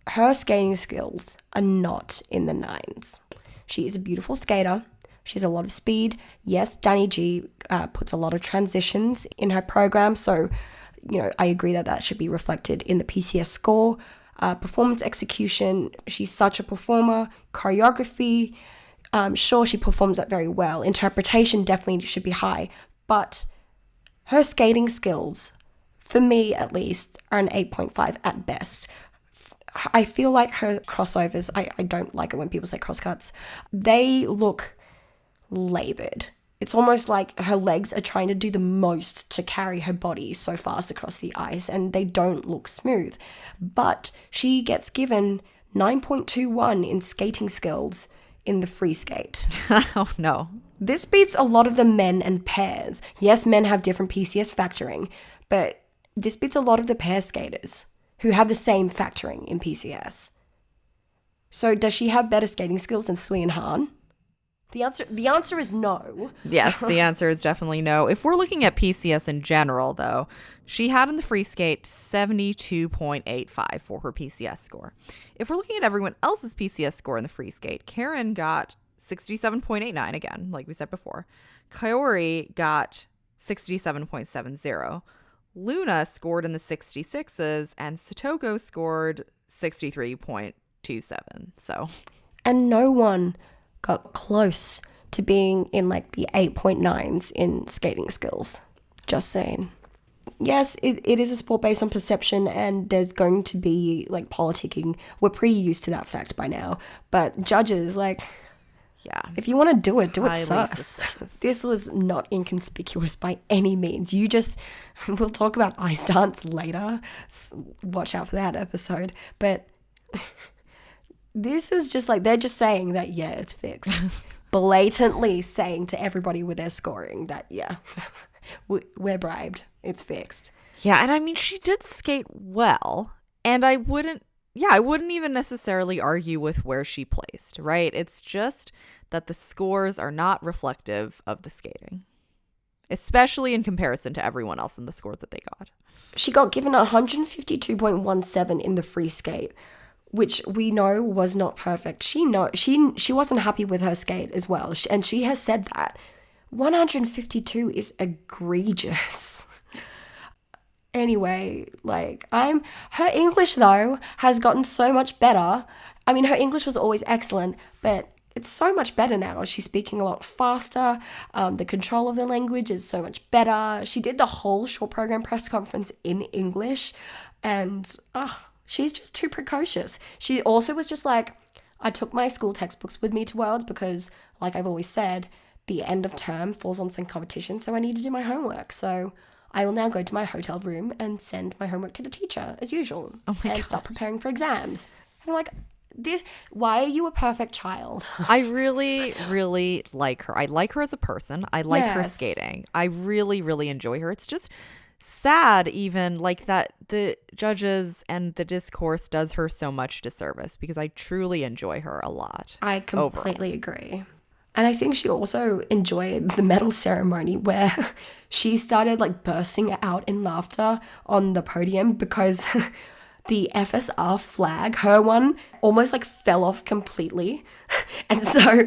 her skating skills are not in the 9s. She is a beautiful skater. She has a lot of speed. Yes, Danny G puts a lot of transitions in her program, so I agree that should be reflected in the PCS score. Performance execution, she's such a performer. Choreography, sure, she performs that very well. Interpretation definitely should be high, but her skating skills, for me at least, are an 8.5 at best. I feel like her crossovers, I don't like it when people say crosscuts, they look labored. It's almost like her legs are trying to do the most to carry her body so fast across the ice, and they don't look smooth. But she gets given 9.21 in skating skills in the free skate. Oh, no. This beats a lot of the men and pairs. Yes, men have different PCS factoring, but this beats a lot of the pair skaters who have the same factoring in PCS. So does she have better skating skills than Sui and Han? The answer is no. Yes, the answer is definitely no. If we're looking at PCS in general, though, she had in the free skate 72.85 for her PCS score. If we're looking at everyone else's PCS score in the free skate, Karen got 67.89 again, like we said before. Kaori got 67.70. Luna scored in the 66s, and Satoko scored 63.27. So, and no one got close to being in like the 8.9s in skating skills. Just saying. Yes, it is a sport based on perception, and there's going to be like politicking. We're pretty used to that fact by now. But judges, like, yeah, if you want to do it highly sus. suspicious. This was not inconspicuous by any means. We'll talk about ice dance later. Watch out for that episode. But this is just like, they're just saying that, yeah, it's fixed. Blatantly saying to everybody with their scoring that, yeah, we're bribed. It's fixed. Yeah, and I mean, she did skate well, and I wouldn't even necessarily argue with where she placed, right? It's just that the scores are not reflective of the skating, especially in comparison to everyone else in the score that they got. She got given 152.17 in the free skate, which we know was not perfect. She wasn't happy with her skate as well, and she has said that. 152 is egregious. Anyway, her English, though, has gotten so much better. I mean, her English was always excellent, but it's so much better now. She's speaking a lot faster. The control of the language is so much better. She did the whole short program press conference in English, and she's just too precocious. She also was just like, I took my school textbooks with me to Worlds because, like I've always said, the end of term falls on some competition, so I need to do my homework. So I will now go to my hotel room and send my homework to the teacher, as usual, and start preparing for exams. And I'm like, why are you a perfect child? I really, really like her. I like her as a person. I like her skating. I really, really enjoy her. It's just sad even like that the judges and the discourse does her so much disservice, because I truly enjoy her a lot. I completely agree. And I think she also enjoyed the medal ceremony where she started like bursting out in laughter on the podium because the FSR flag, her one, almost like fell off completely. And so,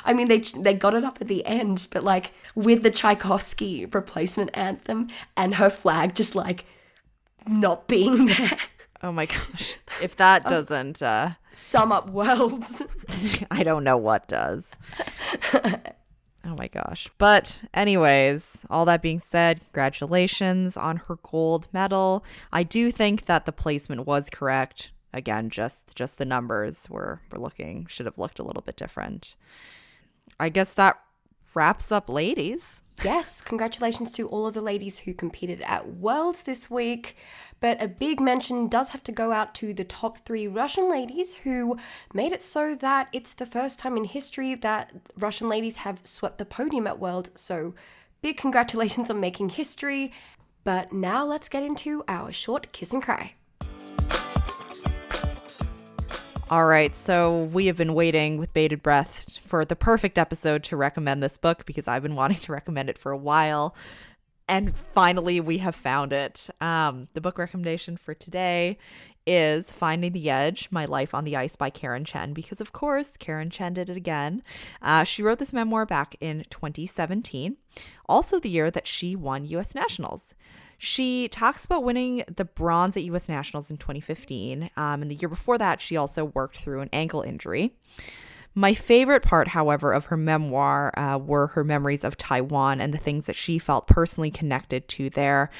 I mean, they got it up at the end, but like with the Tchaikovsky replacement anthem and her flag just like not being there. Oh my gosh. If that doesn't sum up Worlds. I don't know what does. Oh my gosh. But anyways, all that being said, congratulations on her gold medal. I do think that the placement was correct. Again, just the numbers should have looked a little bit different. I guess that wraps up ladies. Yes, congratulations to all of the ladies who competed at Worlds this week. But a big mention does have to go out to the top 3 Russian ladies who made it so that it's the first time in history that Russian ladies have swept the podium at Worlds. So big congratulations on making history. But now let's get into our short kiss and cry. All right, so we have been waiting with bated breath for the perfect episode to recommend this book because I've been wanting to recommend it for a while. And finally, we have found it. The book recommendation for today is Finding the Edge, My Life on the Ice by Karen Chen, because of course, Karen Chen did it again. She wrote this memoir back in 2017, also the year that she won U.S. Nationals. She talks about winning the bronze at U.S. Nationals in 2015. And the year before that, she also worked through an ankle injury. My favorite part, however, of her memoir were her memories of Taiwan and the things that she felt personally connected to there,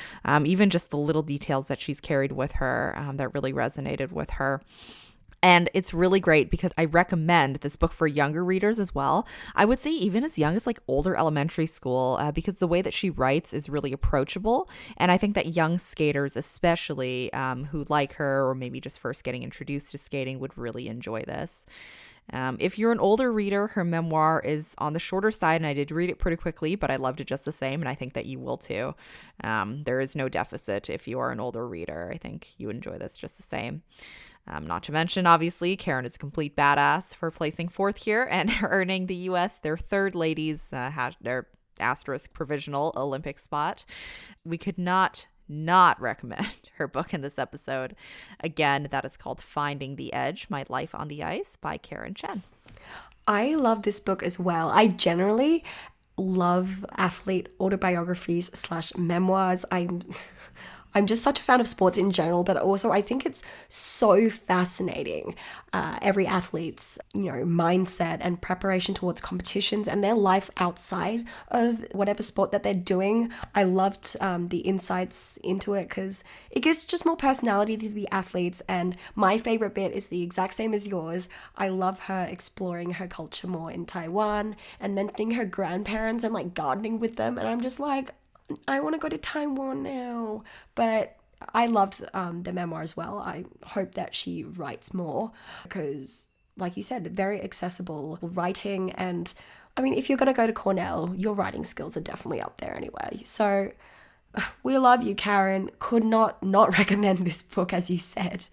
even just the little details that she's carried with her that really resonated with her. And it's really great because I recommend this book for younger readers as well. I would say even as young as like older elementary school, because the way that she writes is really approachable. And I think that young skaters, especially who like her or maybe just first getting introduced to skating, would really enjoy this. If you're an older reader, her memoir is on the shorter side, and I did read it pretty quickly, but I loved it just the same, and I think that you will too. There is no deficit if you are an older reader. I think you enjoy this just the same. Not to mention, obviously, Karen is a complete badass for placing fourth here and earning the U.S. their third ladies' their asterisk provisional Olympic spot. We could not recommend her book in this episode. Again, that is called Finding the Edge, My Life on the Ice by Karen Chen. I love this book as well. I generally love athlete autobiographies / memoirs. I'm just such a fan of sports in general, but also I think it's so fascinating. Every athlete's, mindset and preparation towards competitions and their life outside of whatever sport that they're doing. I loved the insights into it because it gives just more personality to the athletes. And my favorite bit is the exact same as yours. I love her exploring her culture more in Taiwan and mentioning her grandparents and like gardening with them. And I'm just like, I want to go to Taiwan now. But I loved the memoir as well. I hope that she writes more because, like you said, very accessible writing. And I mean, if you're going to go to Cornell, your writing skills are definitely up there anyway. So we love you, Karen. Could not recommend this book, as you said.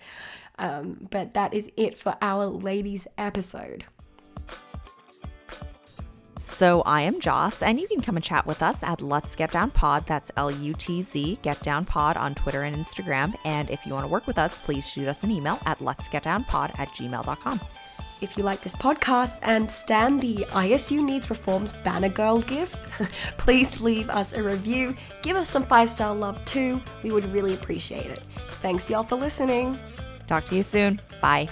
But that is it for our ladies episode. So I am Joss, and you can come and chat with us at Let's Get Down Pod. That's LUTZ, Get Down Pod on Twitter and Instagram. And if you want to work with us, please shoot us an email at letsgetdownpod@gmail.com. If you like this podcast and stand the ISU Needs Reforms Banner Girl gif, please leave us a review. Give us some 5-star love too. We would really appreciate it. Thanks y'all for listening. Talk to you soon. Bye.